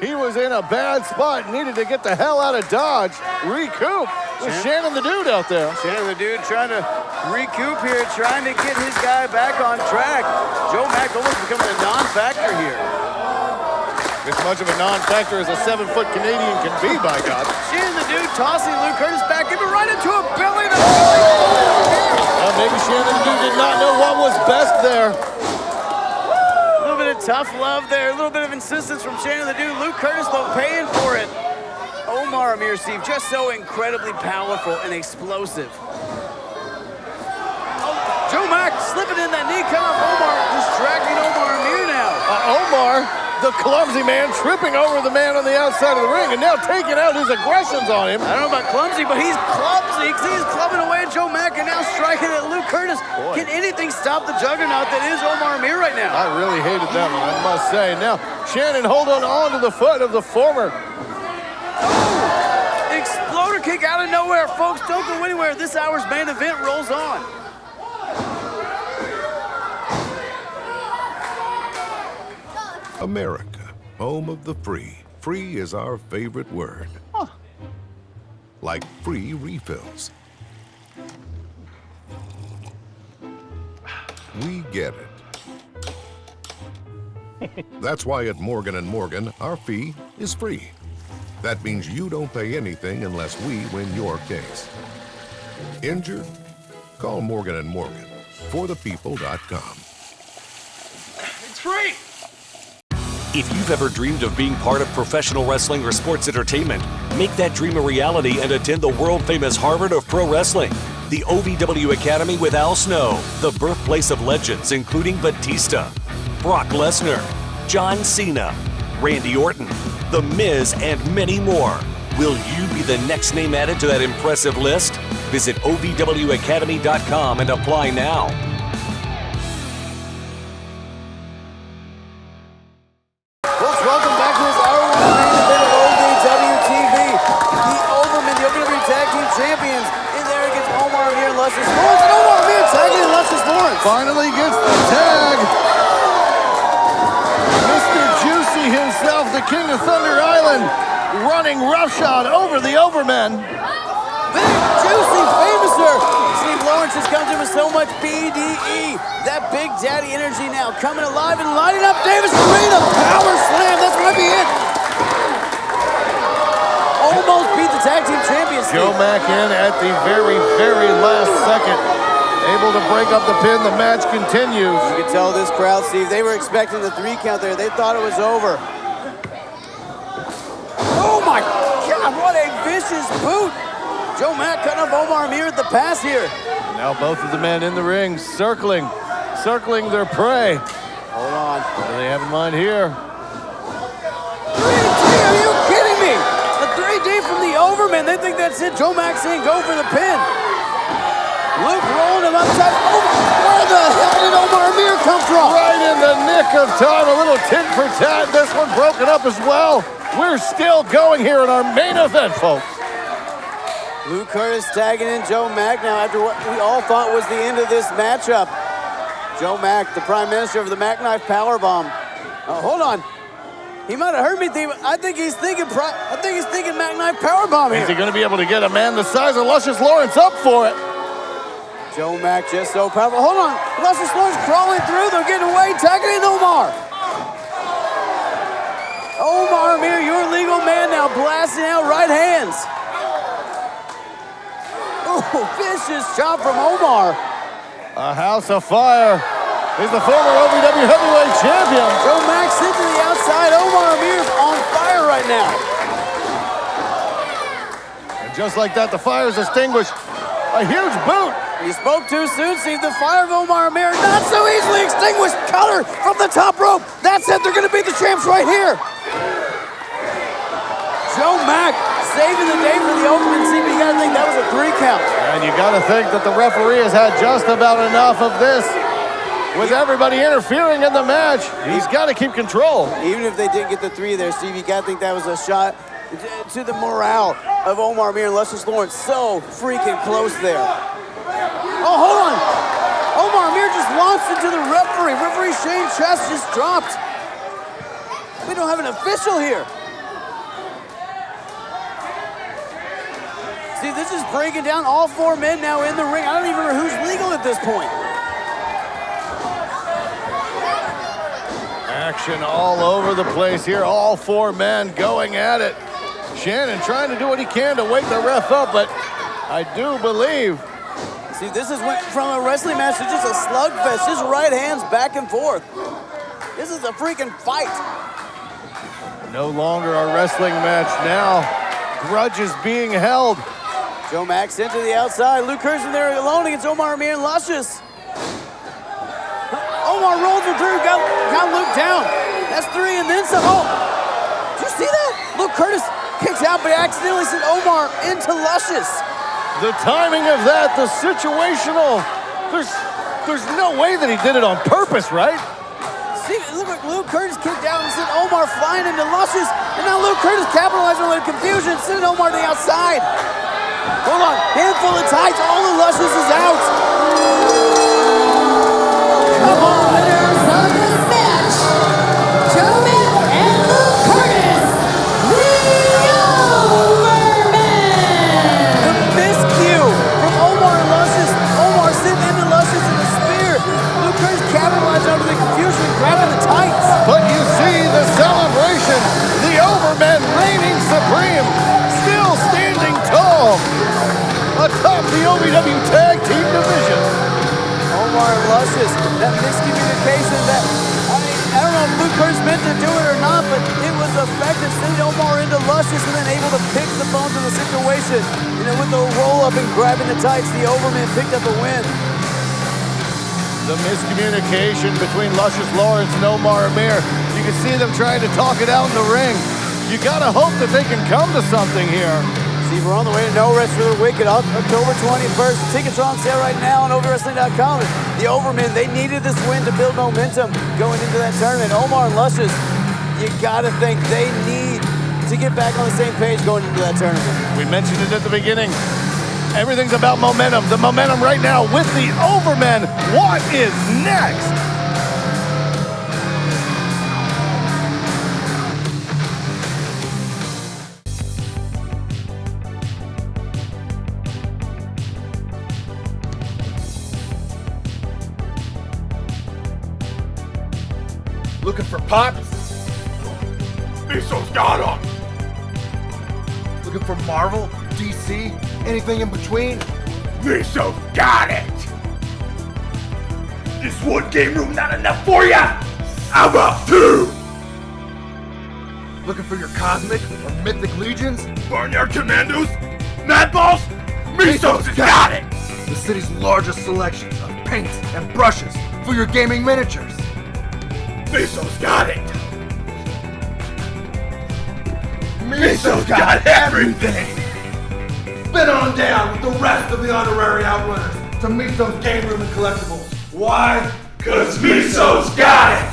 he was in a bad spot, needed to get the hell out of dodge, recoup. With Shannon the Dude out there. Shannon the Dude trying to recoup here, trying to get his guy back on track. JOE MACK almost becoming a non-factor here. As much of a non-factor as a 7-foot Canadian can be, by God. Shannon the Dude tossing KURTIS back, giving right into a belly. Maybe Shannon the Dude did not know what was best there. A little bit of tough love there, a little bit of insistence from Shannon the Dude. KURTIS, though, paying for it. Omar Amir, Steve, just so incredibly powerful and explosive. JOE MACK slipping in that knee cut off Omar, distracting Omar Amir now. Omar The clumsy man tripping over the man on the outside of the ring and now taking out his aggressions on him. I don't know about clumsy, but he's clumsy because he's clubbing away at Joe Mack and now striking at Luke Curtis. Boy. Can anything stop the juggernaut that is Omar Amir right now? I really hated that one, I must say. Now, Shannon holding on to the foot of the former. Exploder kick out of nowhere. Folks, don't go anywhere. This hour's main event rolls on. America, home of the free. Free is our favorite word. Like free refills. We get it. That's why at Morgan & Morgan, our fee is free. That means you don't pay anything unless we win your case. Injured? Call Morgan & Morgan. ForThePeople.com. It's free! If you've ever dreamed of being part of professional wrestling or sports entertainment, make that dream a reality and attend the world-famous Harvard of Pro Wrestling, the OVW Academy with Al Snow, the birthplace of legends including Batista, Brock Lesnar, John Cena, Randy Orton, The Miz, and many more. Will you be the next name added to that impressive list? Visit OVWacademy.com and apply now. Folks, welcome back to this hour-long main event of OVW TV. The OVERMEN, the OVW Tag Team Champions, in there against Omar Amir and Luscious Lawrence. And Omar Amir tagging in Luscious Lawrence. Finally gets the tag. Mr. Juicy himself, the King of Thunder Island, running roughshod over the OVERMEN. Big Juicy Famouser. Steve Lawrence has come to him with so much BDE. That Big Daddy energy now coming alive and lighting up Davis Arena. Power slam. That's going to be it. Almost beat the tag team champions. Joe Mack in at the very, very last second. Able to break up the pin. The match continues. You can tell this crowd, Steve, they were expecting the 3 count there. They thought it was over. Oh my God, what a vicious boot. Joe Mack cutting up Omar Amir at the pass here. Now both of the men in the ring circling their prey. Hold on. What do they have in mind here? 3D, are you kidding me? A 3D from the OVERMEN. They think that's it. Joe Mack saying go for the pin. Luke rolling him upside. Oh, where the hell did Omar Amir come from? Right in the nick of time. A little tit for tat. This one broken up as well. We're still going here in our main event, folks. Luke Curtis tagging in Joe Mack now after what we all thought was the end of this matchup. Joe Mack, the Prime Minister of the Mac Knife Powerbomb. Hold on. He might have heard me think. I think he's thinking Mac Knife Powerbomb here. Is he going to be able to get a man the size of Luscious Lawrence up for it? Joe Mack just so powerful. Hold on. Luscious Lawrence crawling through. They're getting away. Tagging in Omar. Omar Amir, your legal man now blasting out right hands. Oh, vicious chop from Omar. A house of fire. He's the former OVW Heavyweight Champion. Joe Mack sent to the outside. Omar Amir's on fire right now. And just like that, the fire is extinguished. A huge boot. You spoke too soon, Steve. The fire of Omar Amir not so easily extinguished. Cutter from the top rope. That's it. They're going to beat the champs right here. Joe Mack saving the day for the OVERMEN. See, but you got to think that was a 3 count. And you got to think that the referee has had just about enough of this. With everybody interfering in the match, he's got to keep control. Even if they didn't get the 3 there, Steve, you got to think that was a shot to the morale of Omar Amir and Luscious Lawrence. So freaking close there. Oh, hold on. Omar Amir just launched into the referee. Referee Shane Chest just dropped. We don't have an official here. See, this is breaking down all 4 men now in the ring. I don't even remember who's legal at this point. Action all over the place here. All 4 men going at it. Shannon trying to do what he can to wake the ref up, but I do believe. See, this is went from a wrestling match to just a slugfest. Just right hands back and forth. This is a freaking fight. No longer a wrestling match now. Grudges being held. Joe Mack sent to the outside. Luke Curtis in there alone against Omar Amir and Luscious. Omar rolls him through, got Luke down. That's 3 and then some. Oh, did you see that? Look, Curtis kicked out, but accidentally sent Omar into Luscious. The timing of that, the situational. There's no way that he did it on purpose, right? See, look like Luke Curtis kicked out and sent Omar flying into Luscious, and now Luke Curtis capitalizing on the confusion, sending Omar to the outside. Hold on, handful of tights, all of Luscious is out. Come on. Winners of this match, Joe Mack and Luke Curtis, the Overmen. The miscue from Omar and Luscious. Omar sent into Luscious in a spear. Luke Curtis capitalized on the confusion, grabbing the tights. But you see the celebration, the Overmen reigning supreme, still standing tall atop the OVW Tag Team Division. Omar and Luscious, that miscommunication, that, I don't know if Luke Curtis meant to do it or not, but it was effective, sending Omar into Luscious and then able to pick the bones of the situation. You know, with the roll-up and grabbing the tights, the Overmen picked up the win. The miscommunication between Luscious Lawrence and Omar AMIR. You can see them trying to talk it out in the ring. You gotta hope that they can come to something here. See, we're on the way to No Rest for the Wicked, October 21st. Tickets are on sale right now on OVWrestling.com. The Overmen, they needed this win to build momentum going into that tournament. Omar and Luscious, you gotta think they need to get back on the same page going into that tournament. We mentioned it at the beginning. Everything's about momentum. The momentum right now with the Overmen. What is next? Looking for pops? Miso's got 'em. Looking for Marvel, DC, anything in between? Miso's got it. Is one game room not enough for ya? How about 2? Looking for your cosmic or mythic legions? Barnyard commandos? Madballs? Miso's got it. The city's largest selection of paints and brushes for your gaming miniatures. Miso's got it! Miso's got everything! Spin on down with the rest of the honorary outrunners to Miso's game room and collectibles. Why? 'Cause Miso's got it!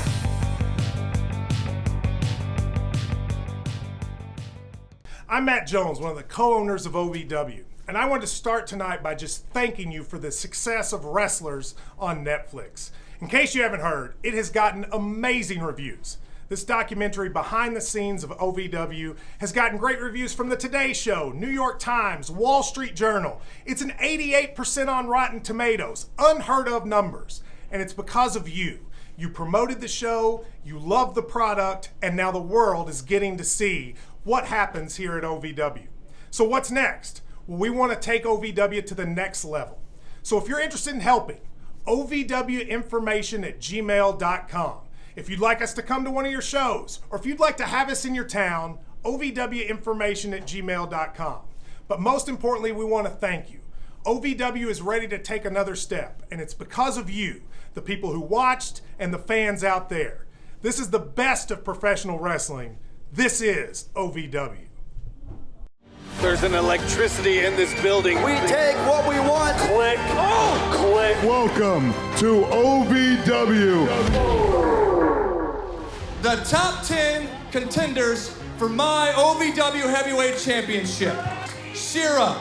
I'm Matt Jones, one of the co-owners of OVW, and I want to start tonight by just thanking you for the success of Wrestlers on Netflix. In case you haven't heard, it has gotten amazing reviews. This documentary behind the scenes of OVW has gotten great reviews from the Today Show, New York Times, Wall Street Journal. It's an 88% on Rotten Tomatoes, unheard of numbers. And it's because of you. You promoted the show, you love the product, and now the world is getting to see what happens here at OVW. So what's next? Well, we want to take OVW to the next level. So if you're interested in helping, OVWinformation@gmail.com. If you'd like us to come to one of your shows, or if you'd like to have us in your town, OVWinformation@gmail.com. But most importantly, we want to thank you. OVW is ready to take another step, and it's because of you, the people who watched and the fans out there. This is the best of professional wrestling. This is OVW. There's an electricity in this building. We take what we want. Click. Oh, click. Welcome to OVW. The top 10 contenders for my OVW Heavyweight Championship. Shira,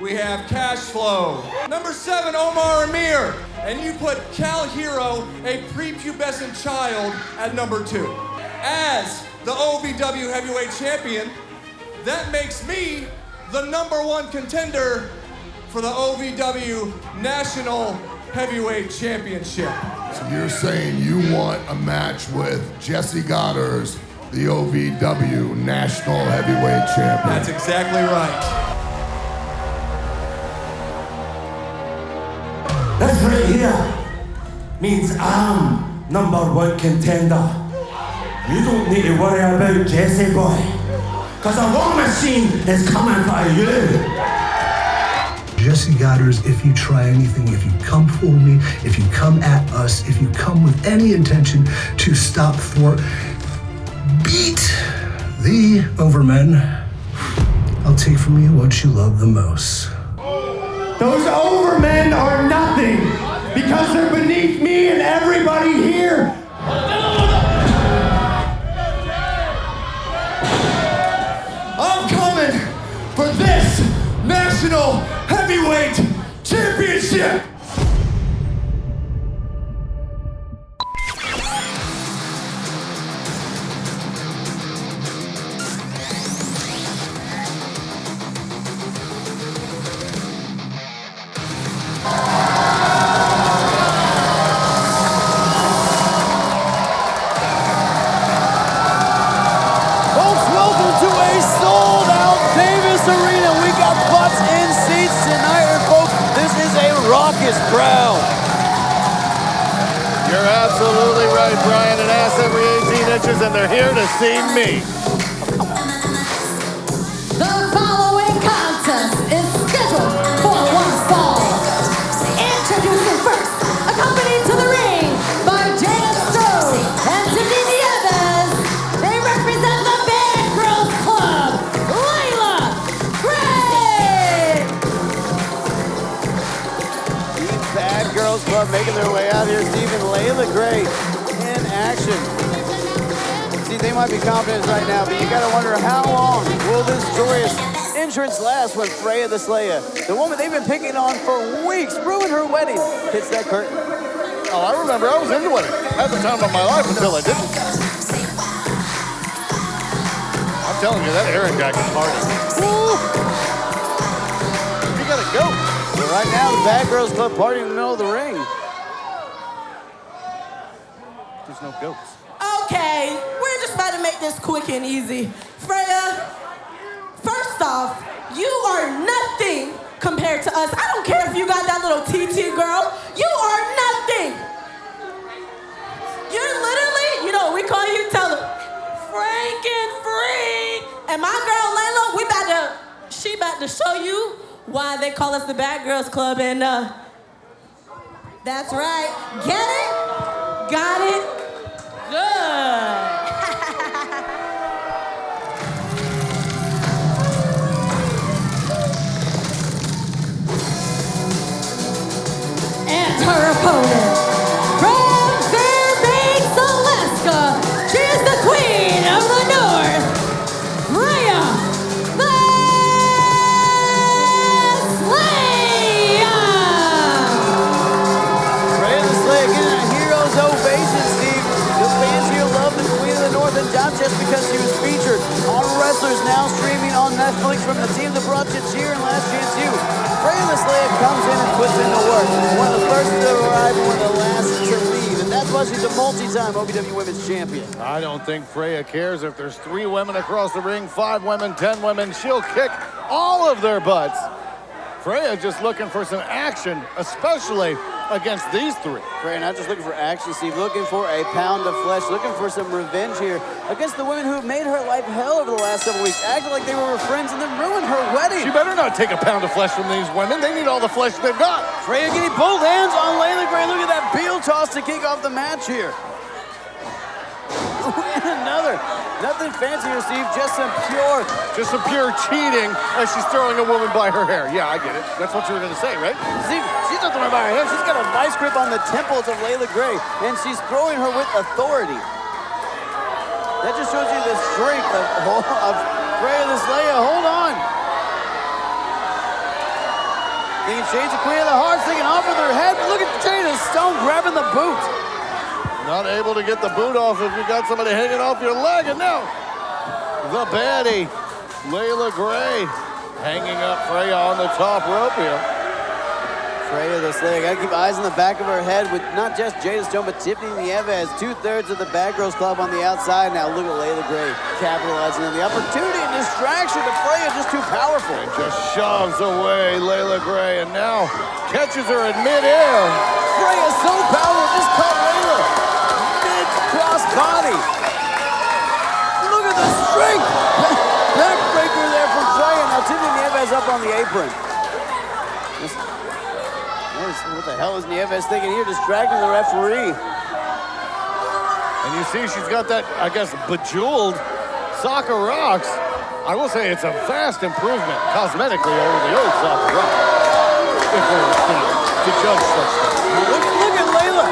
we have Cash Flow. Number 7, Omar AMIR. And you put Cal Hero, a prepubescent child, at number 2. As the OVW Heavyweight Champion, that makes me the number 1 contender for the OVW National Heavyweight Championship. So you're saying you want a match with Jesse Goddard, the OVW National Heavyweight Champion? That's exactly right. That's right here means I'm number 1 contender. You don't need to worry about Jesse boy, cause a war machine is coming for you. Jesse Goddard, if you try anything, if you come for me, if you come at us, if you come with any intention to stop, thwart, The Overmen, I'll take from you what you love the most. Those Overmen are nothing because they're beneath me and everybody here. I'm coming for this National Heavyweight Championship. Raucous crowd. You're absolutely right, Brian. An ass every 18 inches, and they're here to see me. The following contest is scheduled for one fall. Introducing first, accompanied to the ring by Jada Strode and Tiffany Nieves. They represent the Bad Girls Club, LEILA GREY. Bad Girls Club making their way out here. Steve and LEILA GREY in action. See, they might be confident right now, but you gotta wonder how long will this joyous entrance last when FREYA the SLAYA, the woman they've been picking on for weeks, ruined her wedding, hits that curtain. Oh, I remember. I was into it. Had the time of my life until I didn't. I'm telling you, that Aaron guy can party. Woo! You gotta go. Right now, the Bad Girls Club partying in the middle of the ring. There's no goats. Okay, we're just about to make this quick and easy. FREYA, first off, you are nothing compared to us. I don't care if you got that little TT girl. You are nothing. You're literally, you know, we call you, tell them, Franken Freak. And my girl LEILA, she about to show you why they call us the Bad Girls Club, and that's right. Get it? Got it? Good. And her opponent, from Fairbanks, Alaska, she's the Queen of the North, FREYA the Not just because she was featured on Wrestlers Now, streaming on Netflix from the team that brought you Cheer and Last Chance U. FREYA the SLAYA comes in and puts in the work. One of the first to arrive and one of the last to leave. And that's why she's a multi-time OVW Women's Champion. I don't think FREYA cares if there's 3 women across the ring, 5 women, 10 women. She'll kick all of their butts. FREYA just looking for some action, especially against these 3. FREYA not just looking for action, Steve, looking for a pound of flesh, looking for some revenge here against the women who have made her life hell over the last several weeks, acting like they were her friends and then ruined her wedding. She better not take a pound of flesh from these women. They need all the flesh they've got. FREYA getting both hands on LEILA GREY. Look at that heel toss to kick off the match here. And another. Nothing fancy here, Steve, just some pure cheating as she's throwing a woman by her hair. Yeah, I get it. That's what you were going to say, right? Steve, she's not throwing her by her hair. She's got a vice grip on the temples of LEILA GREY, and she's throwing her with authority. That just shows you the strength of FREYA the SLAYA. Hold on. Thinking Shane's the Queen of the Hearts, thinking off with her head. Look at Jada Stone grabbing the boot. Not able to get the boot off if you got somebody hanging off your leg. And now, the baddie, LEILA GREY, hanging up FREYA on the top rope here. FREYA the SLAYA, gotta keep eyes on the back of her head with not just Jada Stone, but Tiffany Nieves, 2/3 of the Bad Girls Club on the outside. Now look at LEILA GREY capitalizing on the opportunity and distraction to FREYA, just too powerful. And just shoves away LEILA GREY and now catches her in midair. FREYA so powerful, just caught LEILA. Cross body. Look at the strength. Backbreaker there from FREYA. Now Tiffany Nieves up on the apron. What the hell is Nieves thinking here? Distracting the referee. And you see she's got that, I guess, bejeweled Soccer Rocks, I will say it's a vast improvement cosmetically over the old Soccer Rock. If we're to judge such things. Look at LEILA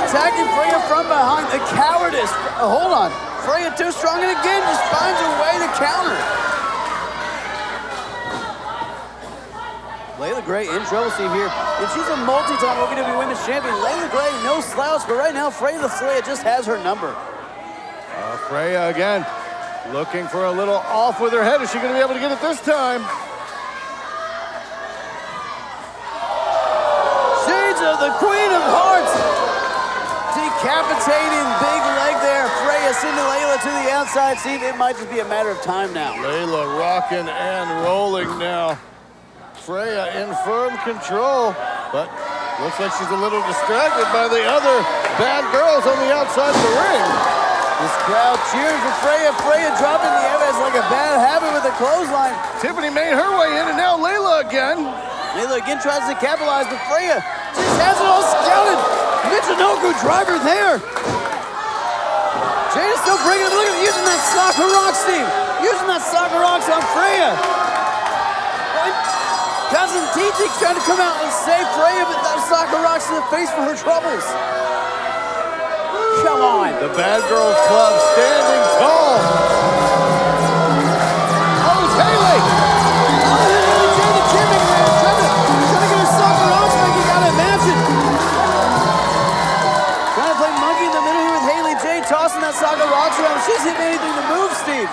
attacking Freya from behind. The cowardice. Hold on. Freya too strong, and again just finds a way to counter. LEILA Grey in trouble, Steve, here. And she's a multi-time OVW Women's Champion. LEILA Grey, no slouch, but right now, FREYA the SLAYA just has her number. Freya again, looking for a little off with her head. Is she going to be able to get it this time? Shades of the Queen of Hearts. Decapitating big leg there. Freya sending LEILA to the outside. Steve, it might just be a matter of time now. LEILA rocking and rolling now. Freya in firm control, but looks like she's a little distracted by the other bad girls on the outside of the ring. This crowd cheering for Freya. Freya dropping the Evans like a bad habit with a clothesline. Tiffany made her way in, and now LEILA again. LEILA again tries to capitalize, but Freya just has it all scouted. Michinoku driver there. Jada's still bringing it. Look at him using that Soccer Rocks, Steve. Using that Soccer Rocks on Freya. Cousin TT trying to come out and save Freya, but that Soccer Rocks to the face for her troubles. Come on. The Bad Girls Club standing tall. Oh, it's Haley. Oh, Haley J, the champion, trying to get her Soccer Rocks back. You gotta imagine. Trying to play monkey in the middle here with Haley J, tossing that Soccer Rocks around. She's hitting anything to move, Steve.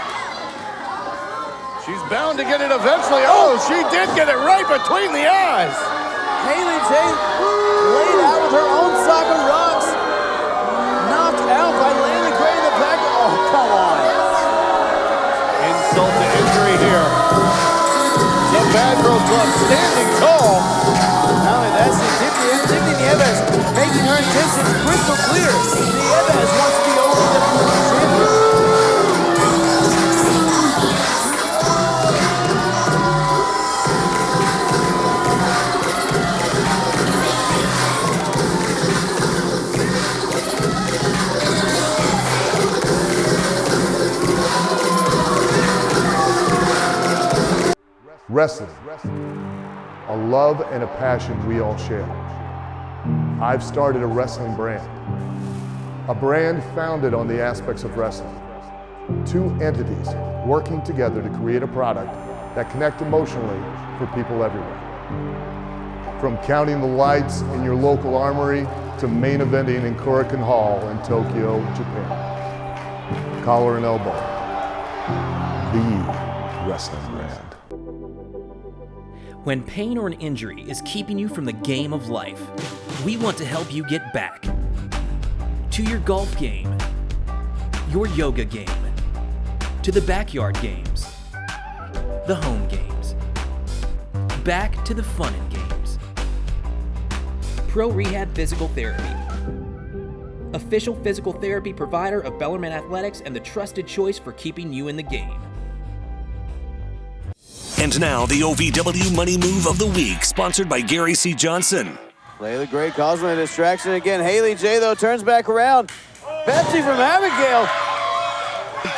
She's bound to get it eventually. Oh, she did get it right between the eyes. Haley J laid out with her own Soccer Rocks. Knocked out by LEILA Grey in the back. Oh, come on. Insult to injury here. The Bad Girls Club standing tall. Not only that, Tiffany Nieves making her intentions crystal clear. Nieves wants to be OVW champion. Wrestling, a love and a passion we all share. I've started a wrestling brand, a brand founded on the aspects of wrestling. Two entities working together to create a product that connect emotionally for people everywhere. From counting the lights in your local armory to main eventing in Korakuen Hall in Tokyo, Japan. Collar and elbow, the wrestling brand. When pain or an injury is keeping you from the game of life, we want to help you get back to your golf game, your yoga game, to the backyard games, the home games, back to the fun and games. Pro Rehab Physical Therapy, official physical therapy provider of Bellarmine Athletics and the trusted choice for keeping you in the game. And now, the OVW Money Move of the Week, sponsored by Gary C. Johnson. LEILA Grey causing a distraction again. Haley J, though, turns back around. Betsy from Abigail.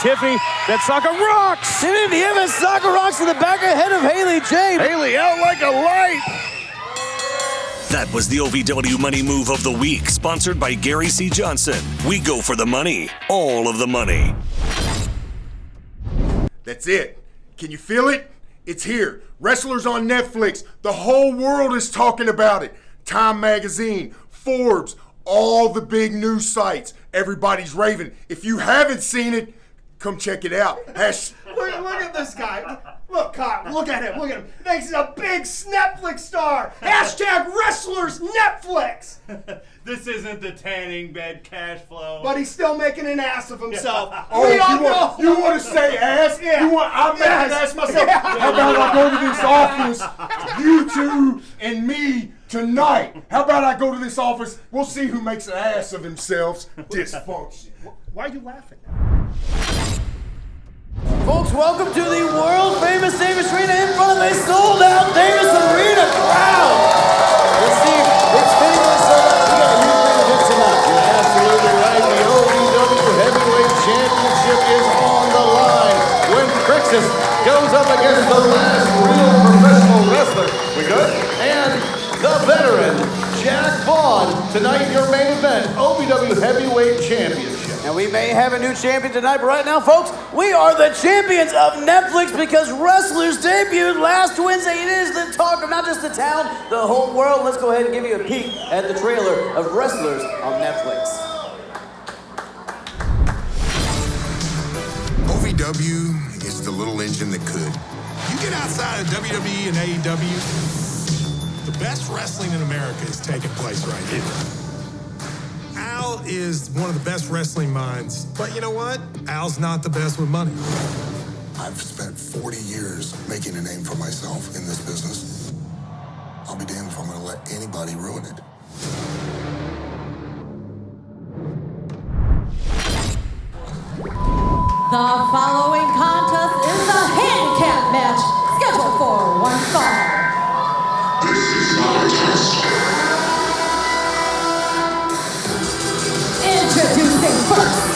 Tiffany, that Soccer Rocks. Tiffany Nieves, Soccer Rocks in the back ahead of Haley J. Haley out like a light. That was the OVW Money Move of the Week, sponsored by Gary C. Johnson. We go for the money, all of the money. That's it. Can you feel it? It's here. Wrestlers on Netflix. The whole world is talking about it. Time Magazine, Forbes, all the big news sites. Everybody's raving. If you haven't seen it, come check it out. Look at this guy. Look, Kyle, look at him. Look at him. He thinks he's a big Netflix star. Hashtag wrestlers Netflix. This isn't the tanning bed cash flow. But he's still making an ass of himself. Oh, you want to say ass? Yeah. I'm making an ass myself. How about I go to this office, you two and me, tonight? How about I go to this office? We'll see who makes an ass of themselves. Dysfunction. Why are you laughing? Folks, welcome to the world-famous Davis Arena in front of a sold-out Davis Arena crowd. And Steve, it's fittingly sold out. We got a huge main event tonight. You're absolutely right. The OVW Heavyweight Championship is on the line. against the last real professional wrestler. We good? And the veteran, Jack Vaughn. Tonight, your main event, OVW Heavyweight Championship. And we may have a new champion tonight, but right now, folks, we are the champions of Netflix because Wrestlers debuted last Wednesday. It is the talk of not just the town, the whole world. Let's go ahead and give you a peek at the trailer of Wrestlers on Netflix. OVW is the little engine that could. You get outside of WWE and AEW, the best wrestling in America is taking place right here. Al is one of the best wrestling minds, but you know what? Al's not the best with money. I've spent 40 years making a name for myself in this business. I'll be damned if I'm gonna let anybody ruin it. The following contest is a handicap match scheduled for one fall. This is not a test. Introducing first,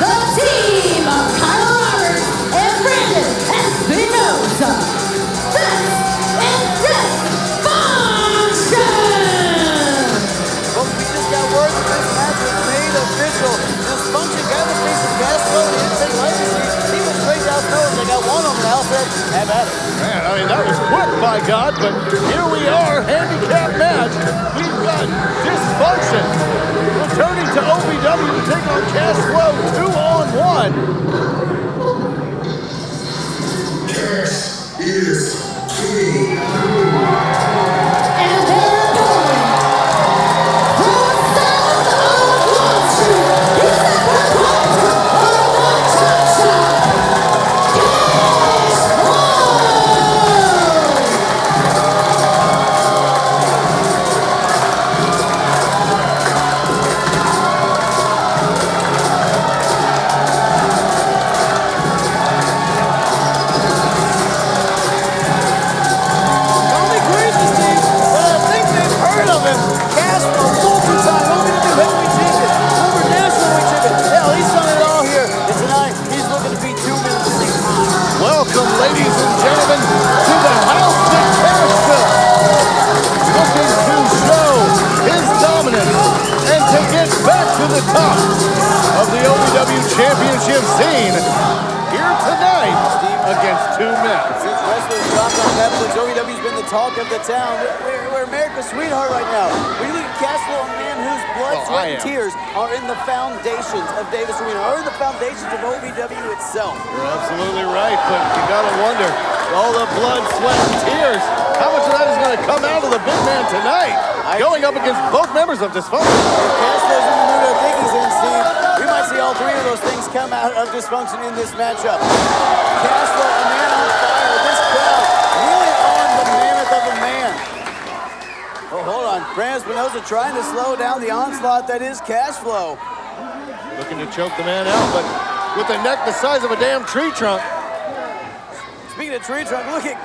the team of Kyle Roberts and Brandon Espinosa. This is Dysfunction! Folks, we just got word that this match was made official. Dysfunction got the face of Castro. He didn't take legacy. He went straight down nose. They got one on the house said, have at it. Man, I mean, that was quick, by God, but here we are, handicap match. We've got Dysfunction returning to OVW to take on Cash Flow 2-on-1. Cash is king. And their opponent, from south of Wall Street, he's the proprietor of the Chop Shop, Cash Flow! Don't be crazy, Steve, but I think they've heard of him. Castro, multi-time OVW Heavyweight Champion, former National Heavyweight Champion. Hell, he's done it all here. And tonight, he's looking to beat 2 men at the same time. Welcome, ladies and gentlemen, to the house that Cash built. Looking to show his dominance and to get back to the top of the OVW Championship scene here tonight against 2 men. Since Wrestlers dropped on Netflix, OVW's been the talk of the town. We're America's sweetheart right now. We look at Castro, a man whose blood, sweat, and tears are in the foundations of Davis Arena, are in the foundations of OVW itself. You're absolutely right, but you gotta wonder, all the blood, sweat, and tears, how much of that is gonna come out of the big man tonight? Going up against both members of Dysfunction. If Castro's in the mood I think he's in, Steve, we might see all 3 of those things come out of Dysfunction in this matchup. Castro, a man on fire. This crowd really on the mammoth of a man. Oh, hold on. Brandon Espinosa trying to slow down the onslaught that is Cash Flow. Looking to choke the man out, but with a neck the size of a damn tree trunk. Speaking of tree trunk, look at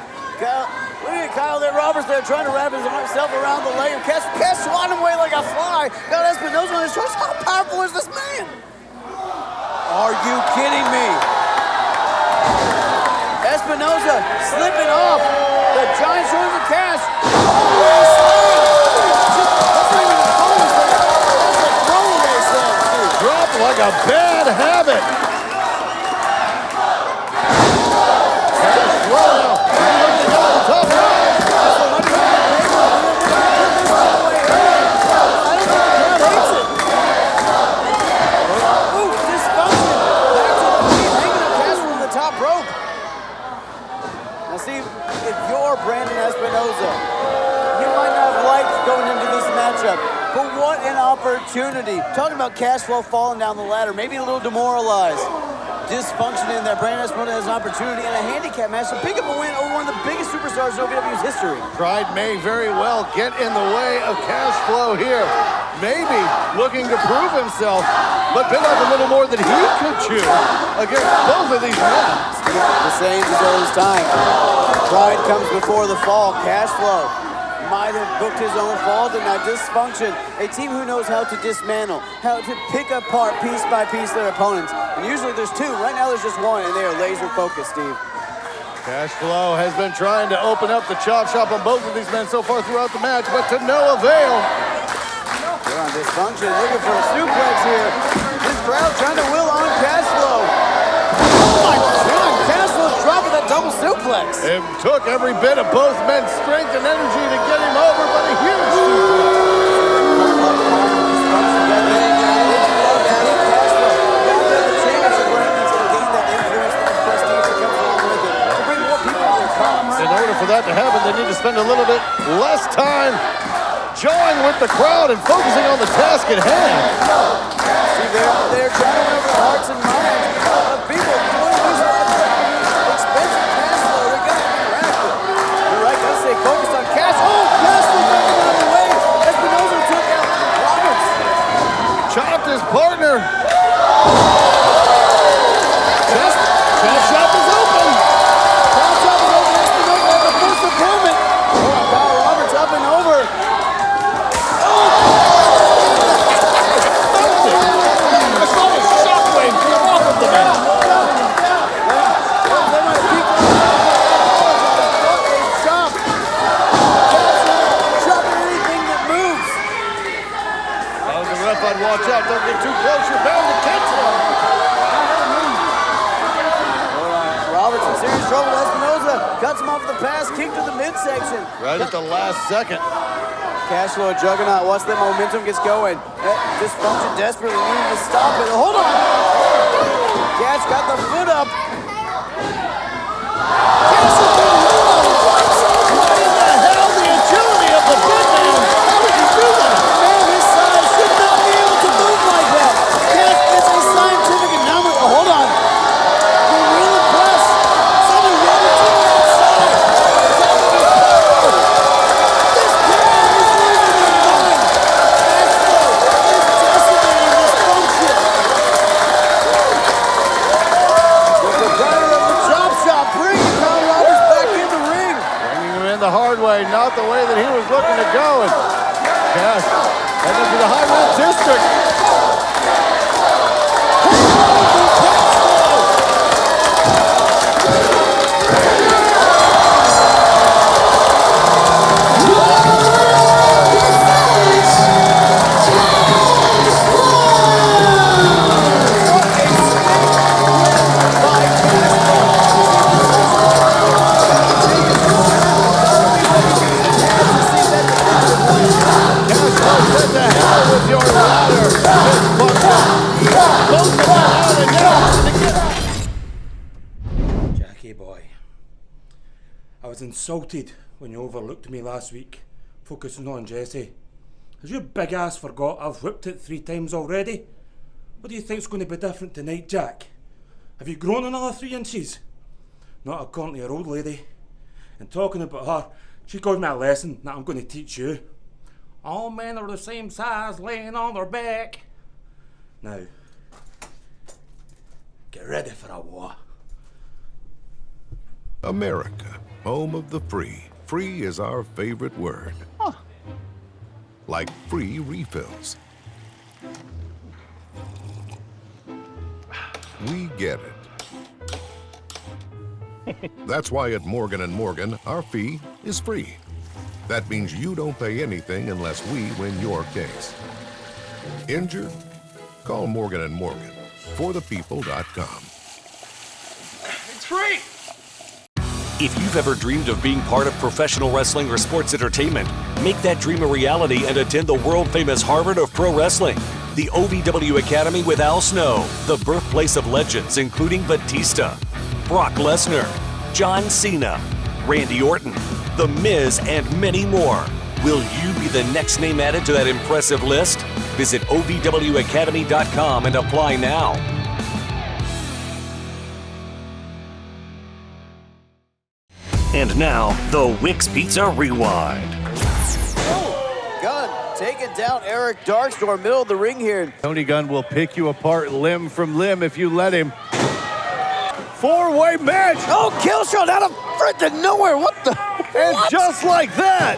Kyle there, Roberts there, trying to wrap himself around the leg. Cash swatting away like a fly. Got Espinosa on his shoulders. How powerful is this man? Are you kidding me? Espinosa slipping off the giant shoulders of Cash. Dropped like a bad habit. Brandon Espinosa. You might not have liked going into this matchup, but what an opportunity. Talking about Cash Flow falling down the ladder, maybe a little demoralized. Dysfunction in there. Brandon Espinosa has an opportunity in a handicap match to pick up a win over one of the biggest superstars in OVW's history. Pride may very well get in the way of Cash Flow here. Maybe looking to prove himself, but bit off a little more than he could chew against both of these men. The saying deserves time. Pride comes before the fall. Cash Flow might have booked his own fall tonight. Dysfunction, a team who knows how to dismantle, how to pick apart piece by piece their opponents. And usually there's 2. Right now there's just 1, and they are laser focused, Steve. Cash Flow has been trying to open up the chop shop on both of these men so far throughout the match, but to no avail. They're on dysfunction, looking for a suplex here. This crowd trying to will on Cash Flow. Oh my God, Cash Flow dropping that double suplex. It took every bit of both men's strength and energy to get him over, but a huge suplex. In order for that to happen, they need to spend a little bit less time jawing with the crowd and focusing on the task at hand. See, they're trying to win over the hearts and minds of people. You want to use expensive cash flow, they're going to interact with. You're right, gotta stay focused on cash. Oh, cash flow coming out of the way. Espinosa took out Roberts. Chopped his partner. Chop shop is open. Chop shop is open. Espinosa has the first improvement. Kyle Roberts up and over. I saw a shockwave come off of the man. Watch out, don't get too close, you're bound to catch one. Roberts in serious trouble. Espinosa cuts him off the pass, kick to the midsection. Right at the last second. Cash Flow, Juggernaut, once the momentum gets going. Dysfunction desperately needing to stop it. Hold on! Cash got the foot up. Cash is being moved. What in the hell, the agility of the big man? How did he do that? Man, his size should not be able to move like that. Cash is a scientific anomaly. Oh, hold on. The real press. Something Roberts to the outside. This crowd is losing their mind. Cash Flow is decimating this function. The proprietor of the chop shop bringing Kyle Roberts back in the ring. Bringing him in the hard way, not the way that he was looking to go. And Cash heading to the high red district. Jackie boy, I was insulted when you overlooked me last week, focusing on Jesse. Has your big ass forgot I've whipped it 3 times already? What do you think's going to be different tonight, Jack? Have you grown another 3 inches? Not according to your old lady. And talking about her, she gave me a lesson that I'm going to teach you. All men are the same size, laying on their back. Now, get ready for a war. America, home of the free. Free is our favorite word. Huh. Like free refills. We get it. That's why at Morgan & Morgan, our fee is free. That means you don't pay anything unless we win your case. Injured? Call Morgan & Morgan. ForThePeople.com. It's free! If you've ever dreamed of being part of professional wrestling or sports entertainment, make that dream a reality and attend the world-famous Harvard of Pro Wrestling, the OVW Academy with Al Snow, the birthplace of legends including Batista, Brock Lesnar, John Cena, Randy Orton, The Miz, and many more. Will you be the next name added to that impressive list? Visit OVWacademy.com and apply now. And now, the Wix Pizza Rewind. Gunn taking down Eric Darkstorm, middle of the ring here. Tony Gunn will pick you apart limb from limb if you let him. 4-way match. Oh, kill shot out of freaking nowhere. What the? And what? just like that.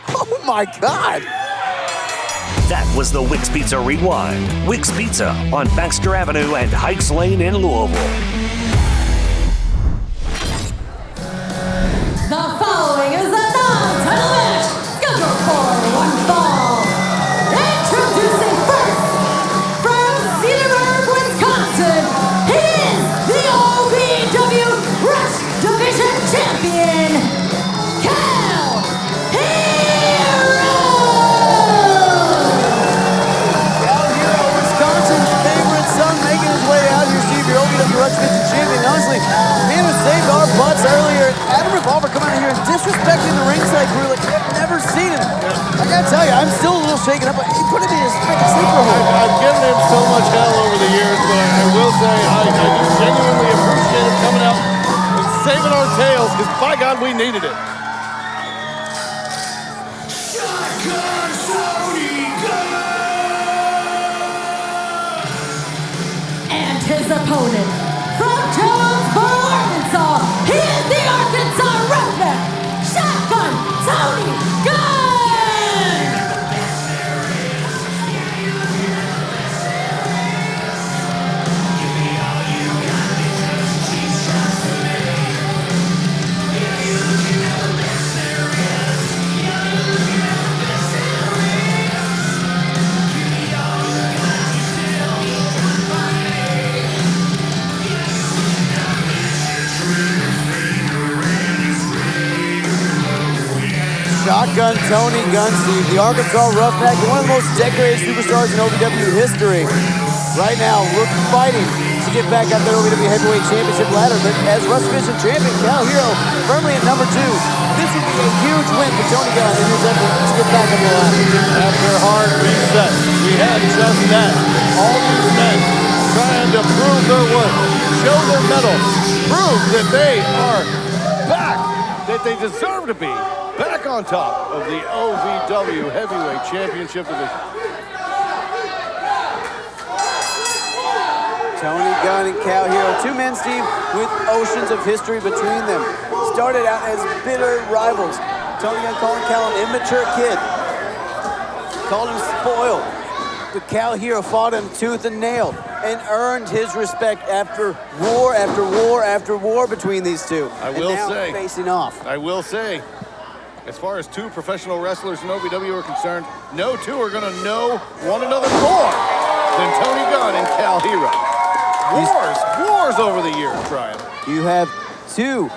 Oh my God. That was the Wix Pizza Rewind. Wix Pizza on Baxter Avenue and Hikes Lane in Louisville. ringside crew like I've never seen him. I gotta tell you, I'm still a little shaken up. He put him in his freaking sleeper hold. I've given him so much hell over the years, but I will say I just genuinely appreciate him coming out and saving our tails, because by God, we needed it. And his opponent, from Jonesboro, Arkansas, he is the Arkansas Roughneck, Shotgun Tony Gunn! Shotgun Tony Gunn, Steve, the Arkansas Roughneck, one of the most decorated superstars in OVW history. Right now, fighting to get back up that OVW Heavyweight Championship ladder, but as Rush Division champion, Cal Hero firmly at number 2. This would be a huge win for Tony Gunn in his effort to get back up the ladder. After hard reset, we had just that. All these men trying to prove their worth, show their mettle, prove that they are back, that they deserve to be back on top of the OVW Heavyweight Championship division. Tony Gunn and Cal Hero, two men, Steve, with oceans of history between them. Started out as bitter rivals. Tony Gunn calling Cal an immature kid. Called him spoiled. But Cal Hero fought him tooth and nail and earned his respect after war after war after war between these two. I will say, facing off. I will say, as far as two professional wrestlers in OVW are concerned, no two are going to know one another more than Tony Gunn and Cal Hero. Wars over the years, Ryan. You have two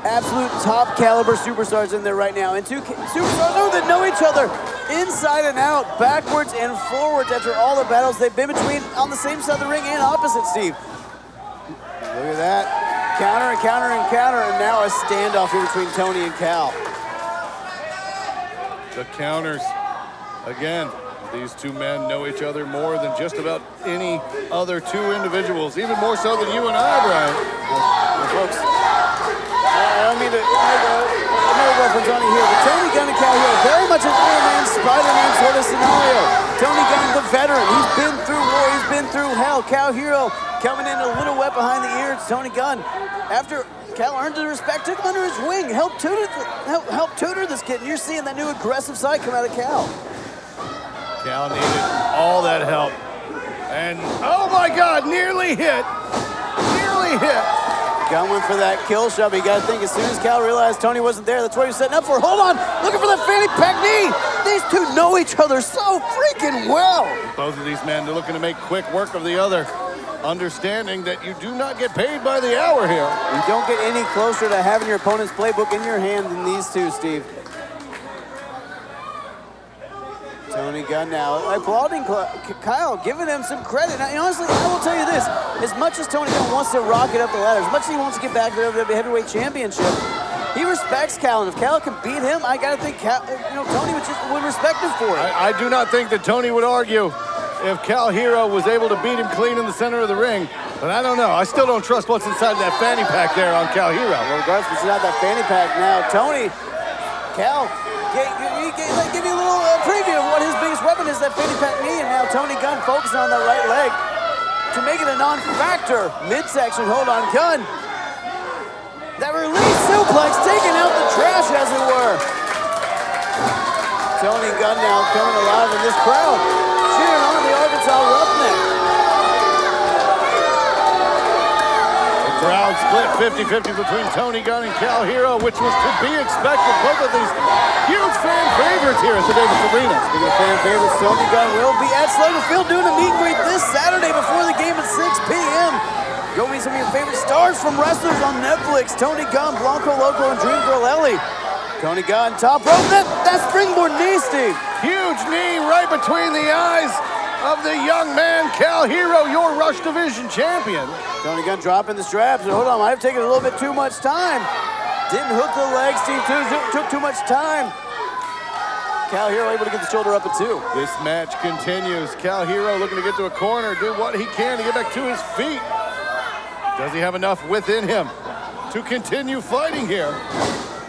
absolute top caliber superstars in there right now, and two superstars that know each other inside and out, backwards and forwards after all the battles they've been between on the same side of the ring and opposite, Steve. Look at that. Counter and counter and counter, and now a standoff here between Tony and Cal. The counters. Again, these two men know each other more than just about any other two individuals, even more so than you and I, Brian. Well, folks, I don't mean to make a reference on it here, but Tony Gunn and Cal Hero, very much an Iron Man, Spider-Man sort of scenario. Tony Gunn, the veteran, he's been through war, he's been through hell. Cal Hero coming in a little wet behind the ears. Tony Gunn, after Cal earned the respect, took him under his wing, helped tutor this kid, and you're seeing that new aggressive side come out of Cal. Cal needed all that help. And, oh my God, nearly hit. Nearly hit. Gunn went for that kill shot, but you gotta think as soon as Cal realized Tony wasn't there, that's what he was setting up for. Hold on, looking for that fanny pack knee. These two know each other so freaking well. Both of these men are looking to make quick work of the other, understanding that you do not get paid by the hour here. You don't get any closer to having your opponent's playbook in your hand than these two, Steve. Tony Gunn now applauding Kyle, giving him some credit. Now, honestly, I will tell you this. As much as Tony Gunn wants to rocket up the ladder, as much as he wants to get back to the OVW Heavyweight Championship, he respects Cal. And if Cal can beat him, I got to think Tony would respect him for it. I do not think that Tony would argue if Cal Hero was able to beat him clean in the center of the ring. But I don't know. I still don't trust what's inside that fanny pack there on Cal Hero. Well, regardless, it's not that fanny pack now. Tony, Cal, give you a little preview of what his biggest weapon is, that fanny pack knee, and now Tony Gunn focusing on that right leg to make it a non-factor. Midsection, hold on, Gunn. That release suplex taking out the trash, as it were. Tony Gunn now coming alive in this crowd, cheering on the Arkansas Roughneck. Crowd split 50-50 between Tony Gunn and Cal Hero, which was to be expected. Both of these huge fan favorites here at the Davis Arena. Speaking of fan favorites, Tony Gunn will be at Slater Field doing a meet and greet this Saturday before the game at 6 p.m. Go meet some of your favorite stars from wrestlers on Netflix. Tony Gunn, Blanco Loco, and Dream Girl Ellie. Tony Gunn, top rope, that springboard knee, Steve. Huge knee right between the eyes of the young man, Cal Hero, your Rush Division champion. Tony Gunn dropping the straps. Hold on, I've taken a little bit too much time. Didn't hook the leg, Steve, took too much time. Cal Hero able to get the shoulder up at 2. This match continues. Cal Hero looking to get to a corner, do what he can to get back to his feet. Does he have enough within him to continue fighting here?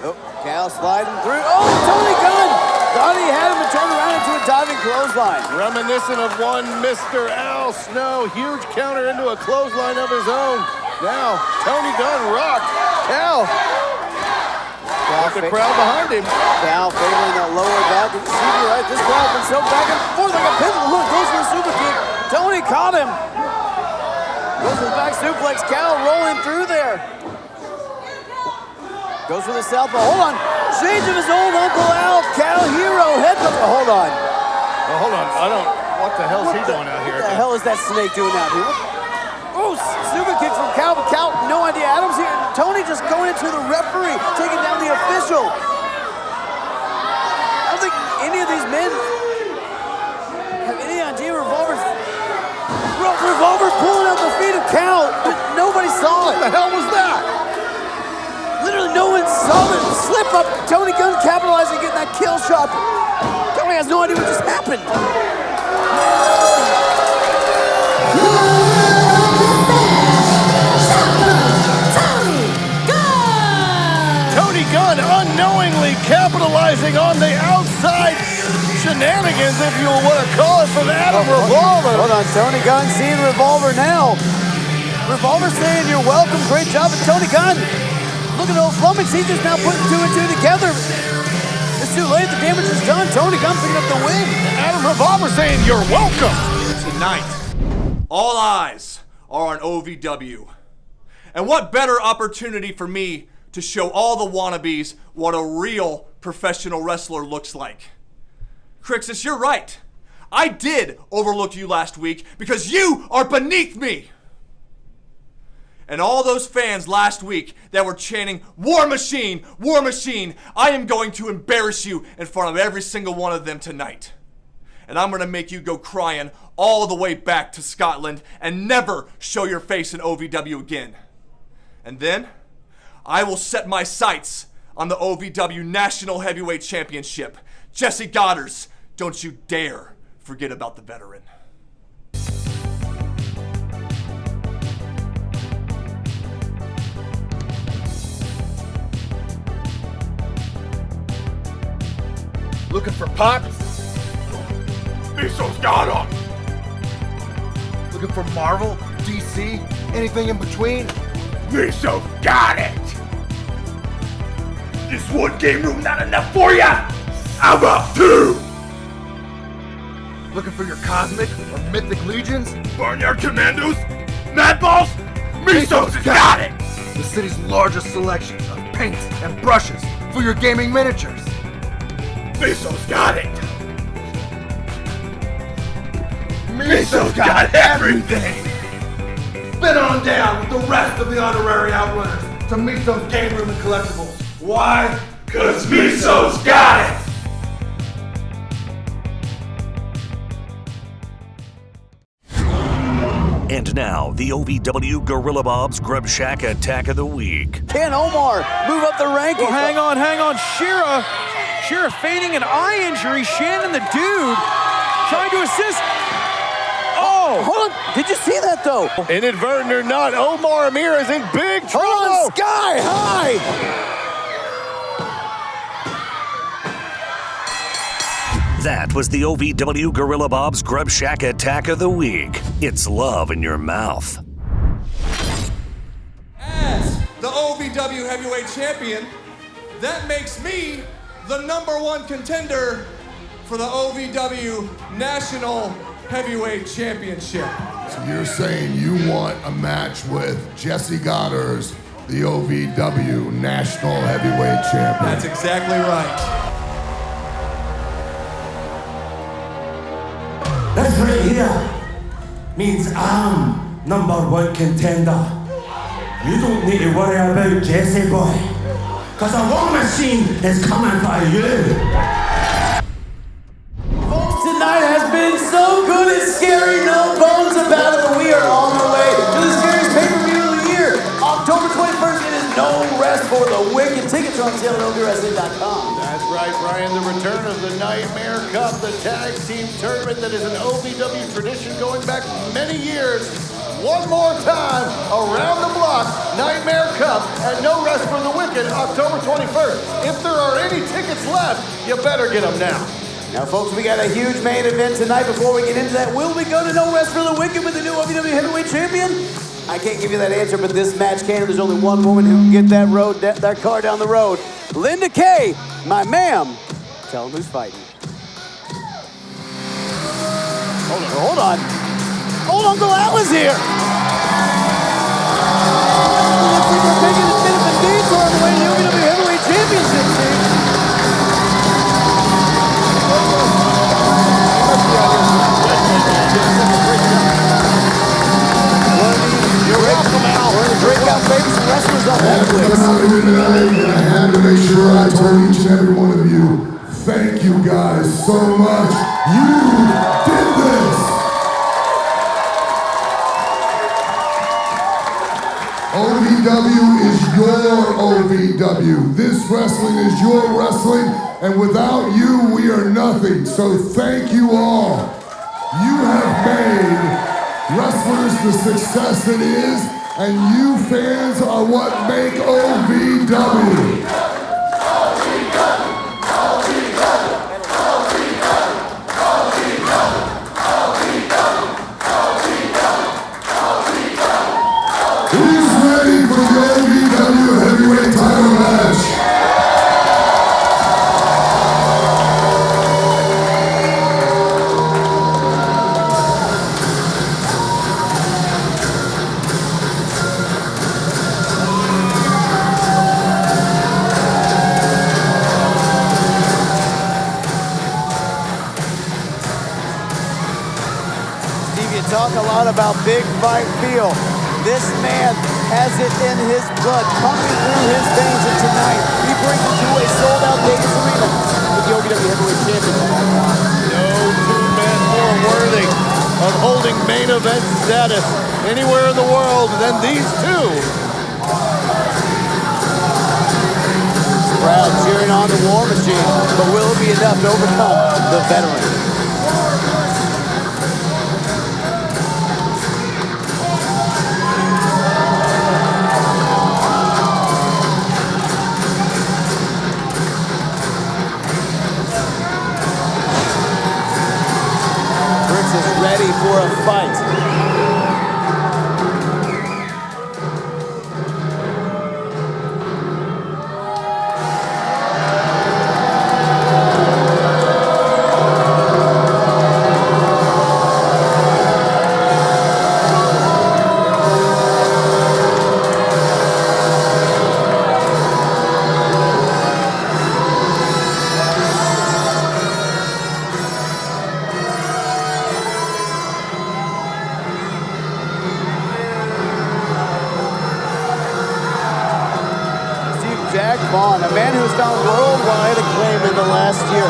Oh, Cal sliding through. Oh, Tony Gunn! Thought he had him and turned around into a diving clothesline. Reminiscent of one Mr. Al Snow. Huge counter into a clothesline of his own. Now, Tony Gunn rocked. Cal. With the crowd behind him. Cal favoring that lower back. You see me right? This crowd been so back and forth like a pendulum. Look, goes for the super kick. Tony caught him. Goes for the back suplex. Cal rolling through there. Goes for the southpaw. Hold on. Change of his old Uncle Al. Cal Hero headbutt. Hold on. Well, hold on. What the hell's he doing out here? What the hell is that snake doing out here? Oh, super kick from Cal, but Cal, no idea. Adams here. Tony just going into the referee, taking down the official. I don't think any of these men have any idea Revolver's pulling out the feet of Cal, but nobody saw it. What the hell was that? Literally no one saw it. Slip up. Tony Gunn capitalizing, getting that kill shot. Tony has no idea what just happened. Tony Gunn unknowingly capitalizing on the outside shenanigans, if you want to call it, from Adam Revolver. Hold on, Tony Gunn seeing Revolver now. Revolver saying, "You're welcome, great job." And Tony Gunn, look at old Flummox, he's just now putting 2 and 2 together. It's too late, the damage is done. Tony Gunn picking up the win. Adam Revolver saying, "You're welcome." Tonight, all eyes are on OVW. And what better opportunity for me to show all the wannabes what a real professional wrestler looks like. Crixus, you're right. I did overlook you last week because you are beneath me. And all those fans last week that were chanting, "War Machine, War Machine," I am going to embarrass you in front of every single one of them tonight. And I'm going to make you go crying all the way back to Scotland and never show your face in OVW again. And then I will set my sights on the OVW National Heavyweight Championship. Jesse Goddard, don't you dare forget about the veteran. Looking for pops? Miso's got 'em. Looking for Marvel, DC, anything in between? Miso's got it. Is one game room not enough for ya? How about 2? Looking for your cosmic or mythic legions? Barnyard Commandos? Madballs? Miso's got it. The city's largest selection of paints and brushes for your gaming miniatures. Miso's got it! Miso's got everything! Spin on down with the rest of the honorary outrunners to Miso's Game Room and Collectibles. Why? 'Cause Miso's got it! And now, the OVW Gorilla Bob's Grub Shack Attack of the Week. Can Omar move up the rankings? Well, hang on. Shira feigning an eye injury. Shannon, the dude, trying to assist. Oh! Hold on. Did you see that, though? Inadvertent or not, Omar AMIR is in big trouble. Hold on, Sky High! That was the OVW Gorilla Bob's Grub Shack Attack of the Week. It's love in your mouth. As the OVW Heavyweight Champion, that makes me the #1 contender for the OVW National Heavyweight Championship. So you're saying you want a match with Jesse Goddard, the OVW National Heavyweight Champion? That's exactly right. That's right here means I'm #1 contender. You don't need to worry about Jesse boy, cause a war machine is coming for you. Folks, tonight has been so good and scary, no bones about it, but we are on the way to the scariest pay-per-view of the year. October 21st, it is no rest for the wicked. are on sale at OVWrestling.com. That's right, Brian. The return of the Nightmare Cup, the tag team tournament that is an OVW tradition going back many years. One more time, around the block, Nightmare Cup at No Rest for the Wicked, October 21st. If there are any tickets left, you better get them now. Now, folks, we got a huge main event tonight. Before we get into that, will we go to No Rest for the Wicked with the new OVW Heavyweight Champion? I can't give you that answer, but this match can. There's only one woman who can get that car down the road. Linda Kay, my ma'am. Tell him who's fighting. Hold on. Oh, Uncle Al is here. Looks like we're taking a bit of a detour on the way to the OVW Heavyweight Championship, Steve. One of the breakout famous wrestlers on Netflix. I had to make sure I told each and every one of you, thank you guys so much. You did this. OVW is your OVW. This wrestling is your wrestling, and without you, we are nothing. So thank you all. You have made wrestlers the success it is, and you fans are what make OVW. Who's ready for the OVW Heavyweight title match? Talk a lot about big fight feel. This man has it in his blood, pumping through his veins, and tonight he brings it to a sold-out Davis Arena with the OVW Heavyweight Championship. No two men more worthy of holding main event status anywhere in the world than these two. Crowd cheering on the War Machine, but will it be enough to overcome the veteran? Ready for a fight. A man who has found worldwide acclaim in the last year.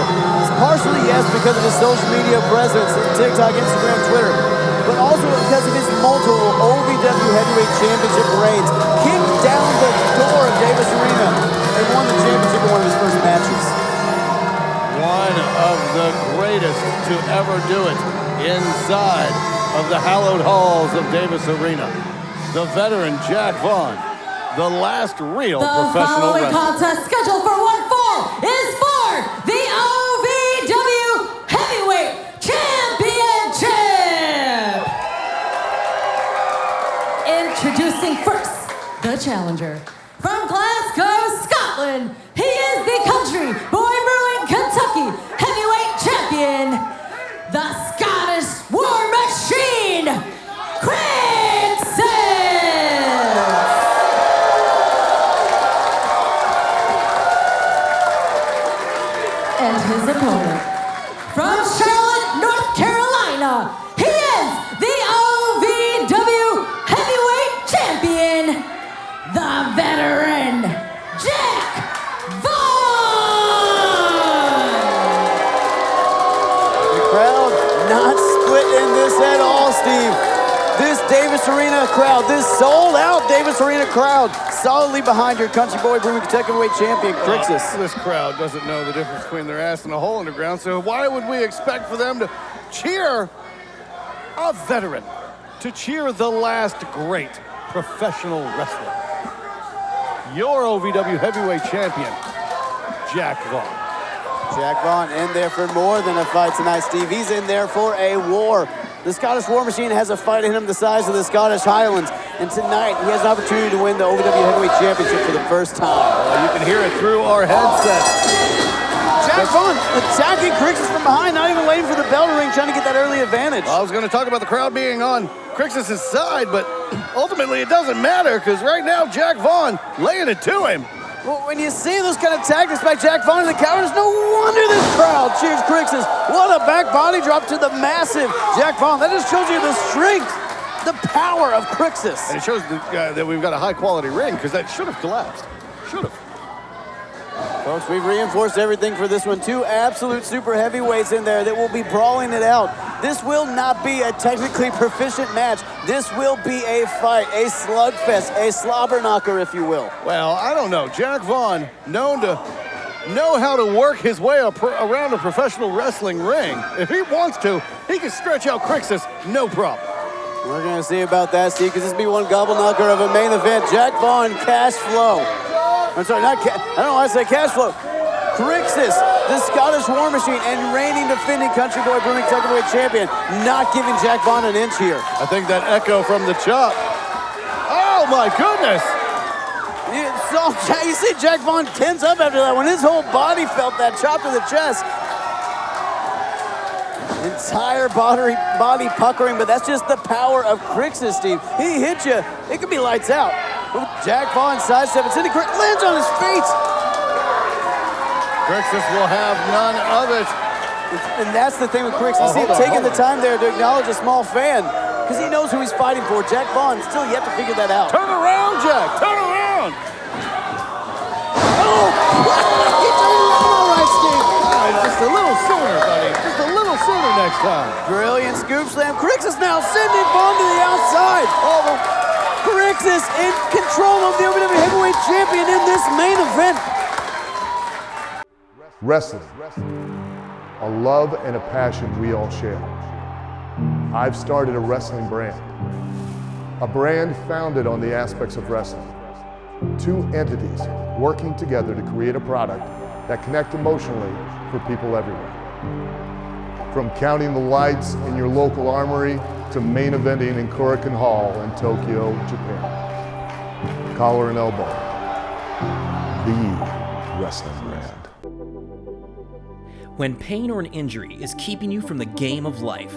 Partially, yes, because of his social media presence, TikTok, Instagram, Twitter, but also because of his multiple OVW Heavyweight Championship reigns. Kicked down the door of Davis Arena and won the championship in one of his first matches. One of the greatest to ever do it inside of the hallowed halls of Davis Arena. The veteran Jack Vaughn. The last real professional wrestler. The following contest scheduled for 1 fall is for the OVW Heavyweight Championship. Introducing first, the challenger. From Glasgow, Scotland, he is the country boy brewing Kentucky Heavyweight Champion, the Scottish War Machine, and his opponent. From Charlotte, North Carolina, he is the OVW Heavyweight Champion, the veteran, Jack Vaughn! The crowd not split in this at all, Steve. This Davis Arena crowd, this sold-out Davis Arena crowd, solidly behind your country boy, Brewing Kentucky Heavyweight Champion, Crixus. This crowd doesn't know the difference between their ass and a hole in the ground, so why would we expect for them to cheer a veteran, to cheer the last great professional wrestler? Your OVW Heavyweight Champion, Jack Vaughn. Jack Vaughn in there for more than a fight tonight, Steve. He's in there for a war. The Scottish War Machine has a fight in him the size of the Scottish Highlands, and tonight he has an opportunity to win the OVW Heavyweight Championship for the first time. Well, you can hear it through our headsets. Jack Vaughn attacking Crixus from behind, not even waiting for the bell to ring, trying to get that early advantage. I was going to talk about the crowd being on Crixus' side, but ultimately it doesn't matter, because right now Jack Vaughn laying it to him. Well, when you see those kind of tactics by Jack Vaughn and the cowardice, no wonder this crowd cheers Crixus. What a back body drop to the massive Jack Vaughn. That just shows you the strength, the power of Crixus. And it shows that we've got a high-quality ring, because that should have collapsed. Should have. Folks, we've reinforced everything for this one. Two absolute super heavyweights in there that will be brawling it out. This will not be a technically proficient match. This will be a fight, a slugfest, a slobber knocker, if you will. Well, I don't know. Jack Vaughn, known to know how to work his way around a professional wrestling ring. If he wants to, he can stretch out Crixus, no problem. We're going to see about that, Steve, because this will be one gobble knocker of a main event. Jack Vaughn, cash flow. I'm sorry, I don't know why I say cash flow. Crixus, the Scottish War Machine, and reigning defending country boy Brewing Kentucky Heavyweight Champion, not giving Jack Vaughn an inch here. I think that echo from the chop. Oh my goodness! You see Jack Vaughn tense up after that when his whole body felt that chop to the chest. Entire body puckering, but that's just the power of Crixus, Steve. He hit you, it could be lights out. Jack Vaughn sidesteps, and lands on his feet. Crixus will have none of it. And that's the thing with Crixus. He's taking the time there to acknowledge a small fan, because he knows who he's fighting for. Jack Vaughn still yet to figure that out. Turn around, Jack, turn around. Oh, he turned around all right, Steve. Just a little sooner, buddy. Just a little sooner next time. Brilliant scoop slam. Crixus now sending Vaughn to the outside. Crixus in control of the OVW Heavyweight Champion in this main event. Wrestling, a love and a passion we all share. I've started a wrestling brand, a brand founded on the aspects of wrestling. Two entities working together to create a product that connect emotionally for people everywhere. From counting the lights in your local armory to main eventing in Korakuen Hall in Tokyo, Japan. Collar and elbow, the wrestling brand. When pain or an injury is keeping you from the game of life,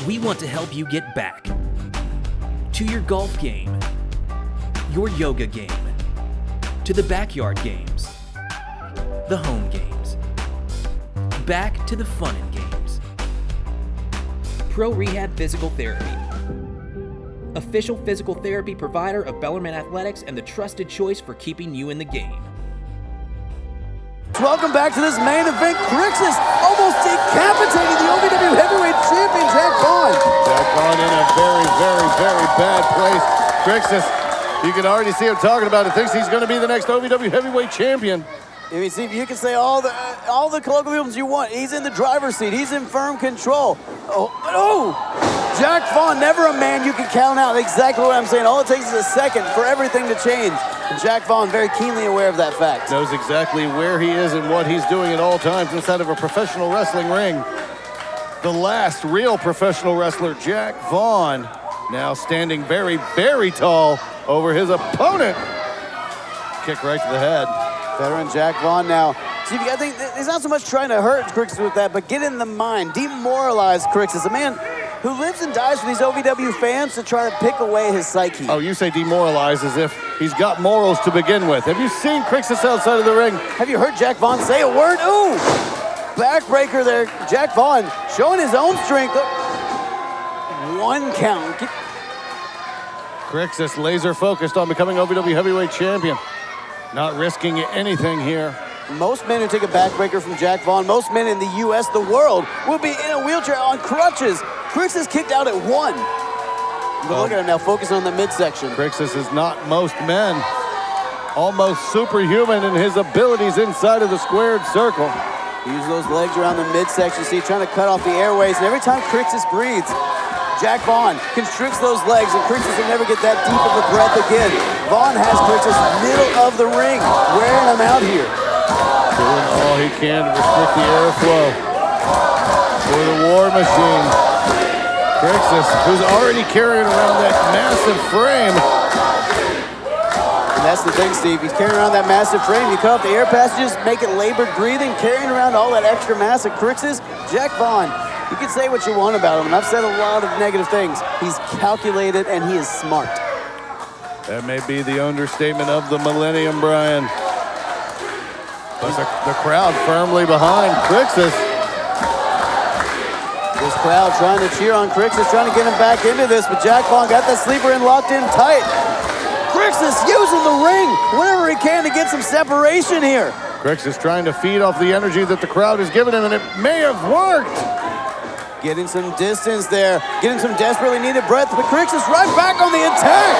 we want to help you get back to your golf game, your yoga game, to the backyard games, the home games, back to the fun and games. Pro Rehab Physical Therapy, official physical therapy provider of Bellarmine Athletics and the trusted choice for keeping you in the game. Welcome back to this main event. Crixus almost decapitating the OVW Heavyweight Champion, Jack Vaughn. Jack Vaughn in a very, very, very bad place. Crixus, you can already see him talking about it. Thinks he's going to be the next OVW Heavyweight Champion. I mean, see, you can say all the colloquialisms you want. He's in the driver's seat. He's in firm control. Jack Vaughn, never a man you can count out. Exactly what I'm saying. All it takes is a second for everything to change. And Jack Vaughn very keenly aware of that fact. Knows exactly where he is and what he's doing at all times inside of a professional wrestling ring. The last real professional wrestler, Jack Vaughn, now standing very, very tall over his opponent. Kick right to the head. Veteran Jack Vaughn now. See, I think he's not so much trying to hurt Crixus with that, but get in the mind, demoralize Crixus, a man who lives and dies for these OVW fans to try to pick away his psyche. Oh, you say demoralize as if he's got morals to begin with. Have you seen Crixus outside of the ring? Have you heard Jack Vaughn say a word? Ooh! Backbreaker there. Jack Vaughn showing his own strength. One count. Crixus laser focused on becoming OVW Heavyweight Champion. Not risking anything here. Most men who take a backbreaker from Jack Vaughn, most men in the U.S., the world, will be in a wheelchair on crutches. Crixus kicked out at one. But look at him now, focusing on the midsection. Crixus is not most men. Almost superhuman in his abilities inside of the squared circle. Use those legs around the midsection. See, trying to cut off the airways. And every time Crixus breathes, Jack Vaughn constricts those legs, and Crixus will never get that deep of a breath again. Vaughn has Crixus middle of the ring, wearing him out here. Doing all he can to restrict the airflow for the War Machine. Crixus, who's already carrying around that massive frame. And that's the thing, Steve. He's carrying around that massive frame. You cut off the air passages, make it labored breathing, carrying around all that extra mass of Crixus. Jack Vaughn, you can say what you want about him, and I've said a lot of negative things. He's calculated, and he is smart. That may be the understatement of the millennium, Brian. But the crowd firmly behind Crixus. This crowd trying to cheer on Crixus, trying to get him back into this, but Jack Vaughn got that sleeper in locked in tight. Crixus using the ring whenever he can to get some separation here. Crixus trying to feed off the energy that the crowd has given him, and it may have worked. Getting some distance there, getting some desperately needed breath, but Crixus right back on the attack.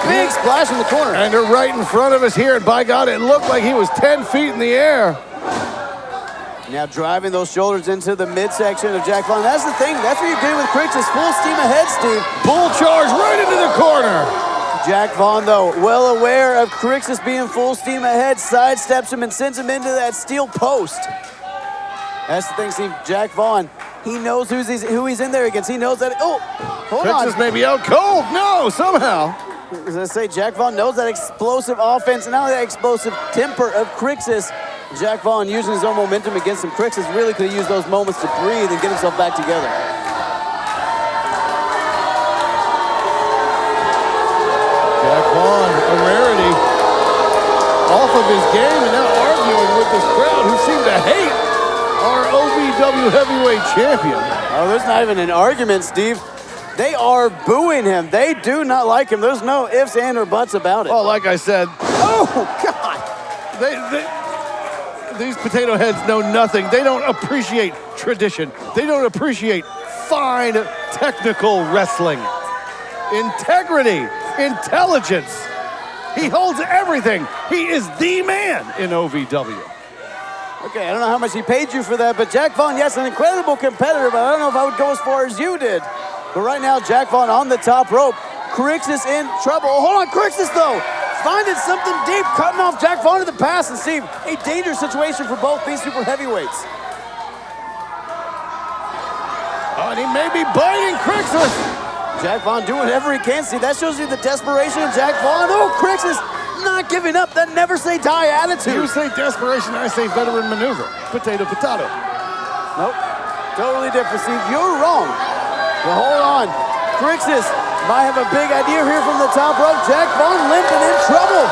Big splash in the corner. And they're right in front of us here, and by God, it looked like he was 10 feet in the air. Now driving those shoulders into the midsection of Jack Vaughn. That's the thing, that's what you're getting with Crixus. Full steam ahead, Steve. Bull charge right into the corner. Jack Vaughn, though, well aware of Crixus being full steam ahead, sidesteps him and sends him into that steel post. That's the thing, Steve. Jack Vaughn, he knows who he's in there against. He knows that. Oh, hold on. Crixus may be out cold. No, somehow. As I say, Jack Vaughn knows that explosive offense and now that explosive temper of Crixus. Jack Vaughn using his own momentum against him. Crixus really could have used those moments to breathe and get himself back together. Jack Vaughn, a rarity, off of his game and now arguing with this crowd who seem to hate our OVW Heavyweight Champion. Oh, there's not even an argument, Steve. They are booing him. They do not like him. There's no ifs, and, or buts about it. Oh, like I said. Oh, God. These potato heads know nothing. They don't appreciate tradition. They don't appreciate fine technical wrestling. Integrity, intelligence. He holds everything. He is the man in OVW. Okay, I don't know how much he paid you for that, but Jack Vaughn, yes, an incredible competitor, but I don't know if I would go as far as you did. But right now, Jack Vaughn on the top rope. Crixus in trouble. Oh, hold on, Crixus, though. Finding something deep, cutting off Jack Vaughn in the pass, and Steve, a dangerous situation for both these super heavyweights. Oh, and he may be biting Crixus. Jack Vaughn doing whatever he can. See, that shows you the desperation of Jack Vaughn. Oh, Crixus not giving up. That never say die attitude. You say desperation, I say veteran maneuver. Potato, potato. Nope, totally different, Steve. You're wrong. But hold on, Crixus might have a big idea here from the top rope. Jack Vaughn limping in trouble.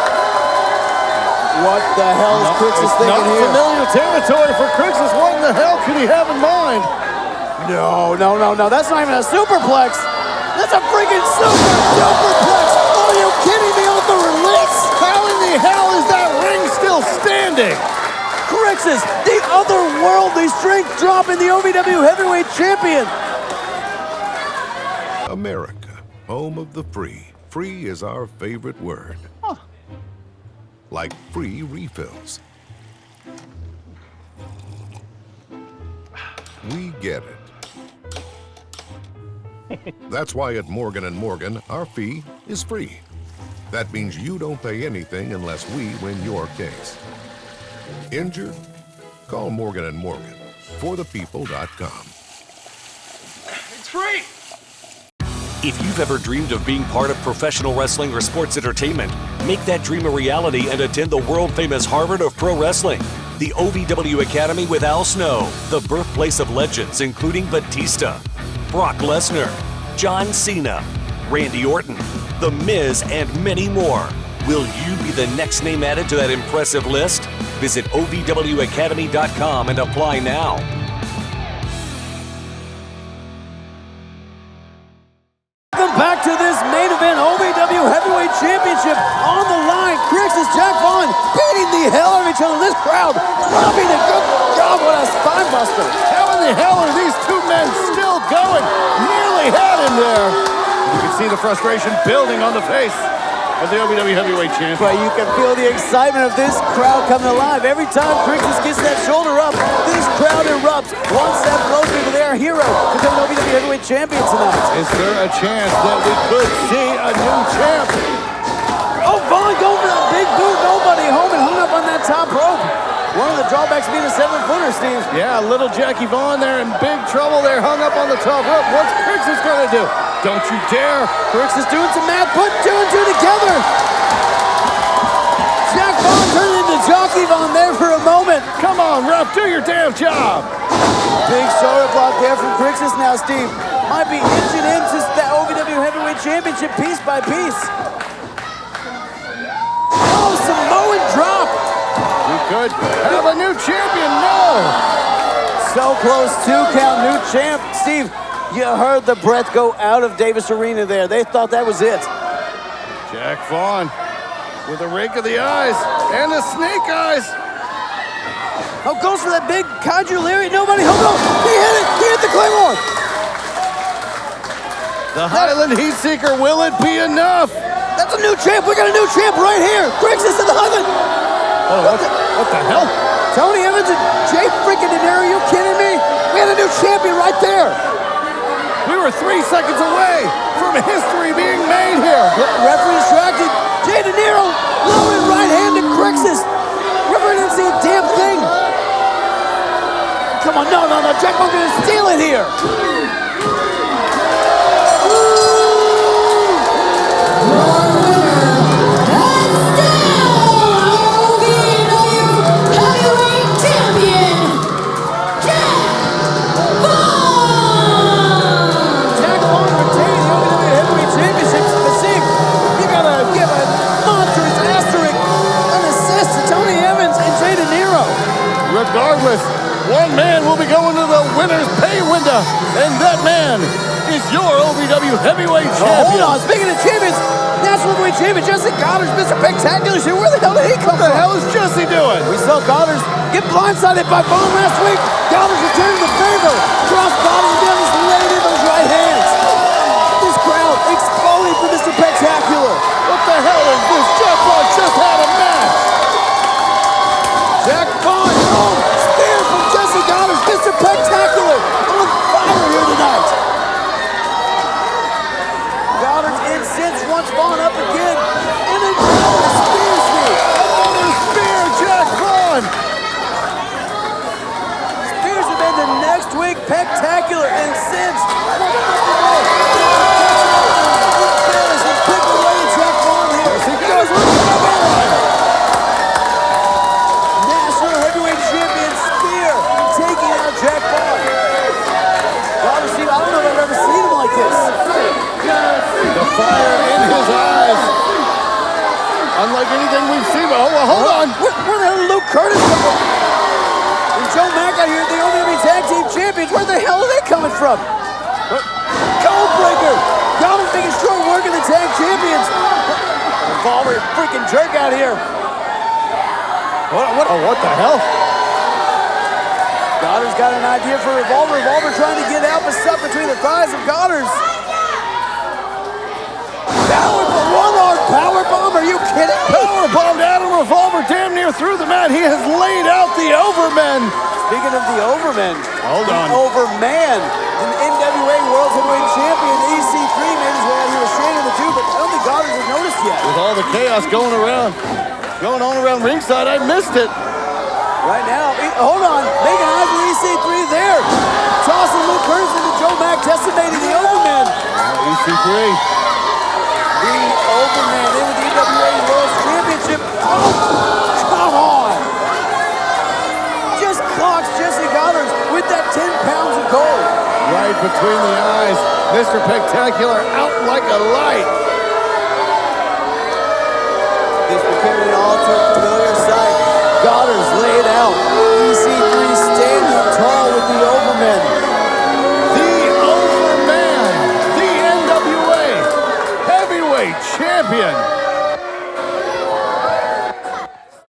What the hell is Crixus thinking here? Not familiar territory for Crixus. What in the hell could he have in mind? No. That's not even a superplex. That's a freaking superplex. Are you kidding me? Off the release? How in the hell is that ring still standing? Crixus, the otherworldly strength dropping the OVW Heavyweight Champion. America, home of the free. Free is our favorite word. Huh. Like free refills. We get it. That's why at Morgan & Morgan, our fee is free. That means you don't pay anything unless we win your case. Injured? Call Morgan & Morgan. ForThePeople.com. It's free! If you've ever dreamed of being part of professional wrestling or sports entertainment, make that dream a reality and attend the world-famous Harvard of Pro Wrestling, the OVW Academy with Al Snow, the birthplace of legends including Batista, Brock Lesnar, John Cena, Randy Orton, The Miz, and many more. Will you be the next name added to that impressive list? Visit OVWacademy.com and apply now. Welcome back to this main event, OVW Heavyweight Championship on the line. Crixus, Jack Vaughn beating the hell out of each other. This crowd dropping a good job. What a spine buster. How in the hell are these two men still going? Nearly had him there. see the frustration building on the face of the OVW Heavyweight Champion. But you can feel the excitement of this crowd coming alive. Every time Crixus gets that shoulder up, this crowd erupts. One step closer to their hero, becoming OVW Heavyweight Champion tonight. Is there a chance that we could see a new champ? Oh, Vaughn going for that big boot. Nobody home and hung up on that top rope. One of the drawbacks being a 7-footer, Steve. Yeah, little Jackie Vaughn there in big trouble there, hung up on the top rope. What's Crixus gonna do? Don't you dare. Crixus doing some math, put 2 and 2 together. Jack Vaughn turned into Jockey Vaughn there for a moment. Come on, ref, do your damn job. Big shoulder block there from Crixus now, Steve. Might be inching into that OVW Heavyweight Championship piece by piece. Oh, Samoan drop. We could have a new champion, no. So close, 2 count, new champ. Steve, you heard the breath go out of Davis Arena there. They thought that was it. Jack Vaughn with a rake of the eyes and the snake eyes. Oh, goes for that big Kaiju Lariat. Nobody, hold on. He hit it. He hit the Claymore. The Highland Heat Seeker, will it be enough? That's a new champ. We got a new champ right here. Crixus in the Highland. Oh, what the hell? Tony Evans and Jay freaking De Niro, are you kidding me? We had a new champion right there. We were 3 seconds away from history being made here. Referee distracted. Jay De Niro loaded right hand to Crixus. Referee didn't see a damn thing. Come on, no. Jack Vaughn gonna steal it here. Regardless, one man will be going to the winner's pay window, and that man is your OVW Heavyweight Champion. Hold on, speaking of champions, National Heavyweight Champion Jesse Goddard's Mr. Spectacular. Where the hell did he come from? What the hell is Jesse doing? We saw Goddard's get blindsided by Vaughn last week. Goddard's returning the favor. Cross body and then just laid in those right hands. This crowd exploding for Mr. Spectacular. What the hell is this? Jack Vaughn just had a match. Jack Vaughn, spear from Jesse Goddard, Mr. Spectacular, on fire here tonight. Goddard's incensed, wants Vaughn up again, and then Goddard spears me. Another spear, Jack Vaughn. Spears him into next week, Spectacular, incensed. And pick away Jack Vaun here. He goes with the Jack Vaughn. Goddard, Steve, I don't know if I've ever seen him like this. The fire in his eyes. Unlike anything we've seen, but hold on. Where the hell did Luke Curtis come from? And Joe Mack out here, the OVW Tag Team Champions, where the hell are they coming from? Codebreaker. Goddard making short work of the Tag Champions. Revolver, freaking jerk out here. What the hell? Goddard's got an idea for Revolver. Revolver trying to get out, but stuck between the thighs of Goddard's. One-arm powerbomb, are you kidding me? Powerbombed Adam Revolver damn near through the mat. He has laid out the Overmen. Speaking of the Overmen. Hold on. The Overman, an NWA World Heavyweight Champion, EC3 made his way out here with Shane and the two, but I don't think Goddard has noticed yet. With all the chaos going on around ringside, I missed it. Right now, hold on, making eyes with EC3 there. Tossing Luke Curtis into Joe Mack, decimating the Overman. EC3. The Overman in with the NWA World Championship. Oh, come on. Just clocks Jesse Goddard with that 10 pounds of gold. Right between the eyes. Mr. Spectacular out like a light. This became an all too familiar sight. Goddard's laid out. EC3 standing tall with the Overmen. The Overman, the NWA Heavyweight Champion.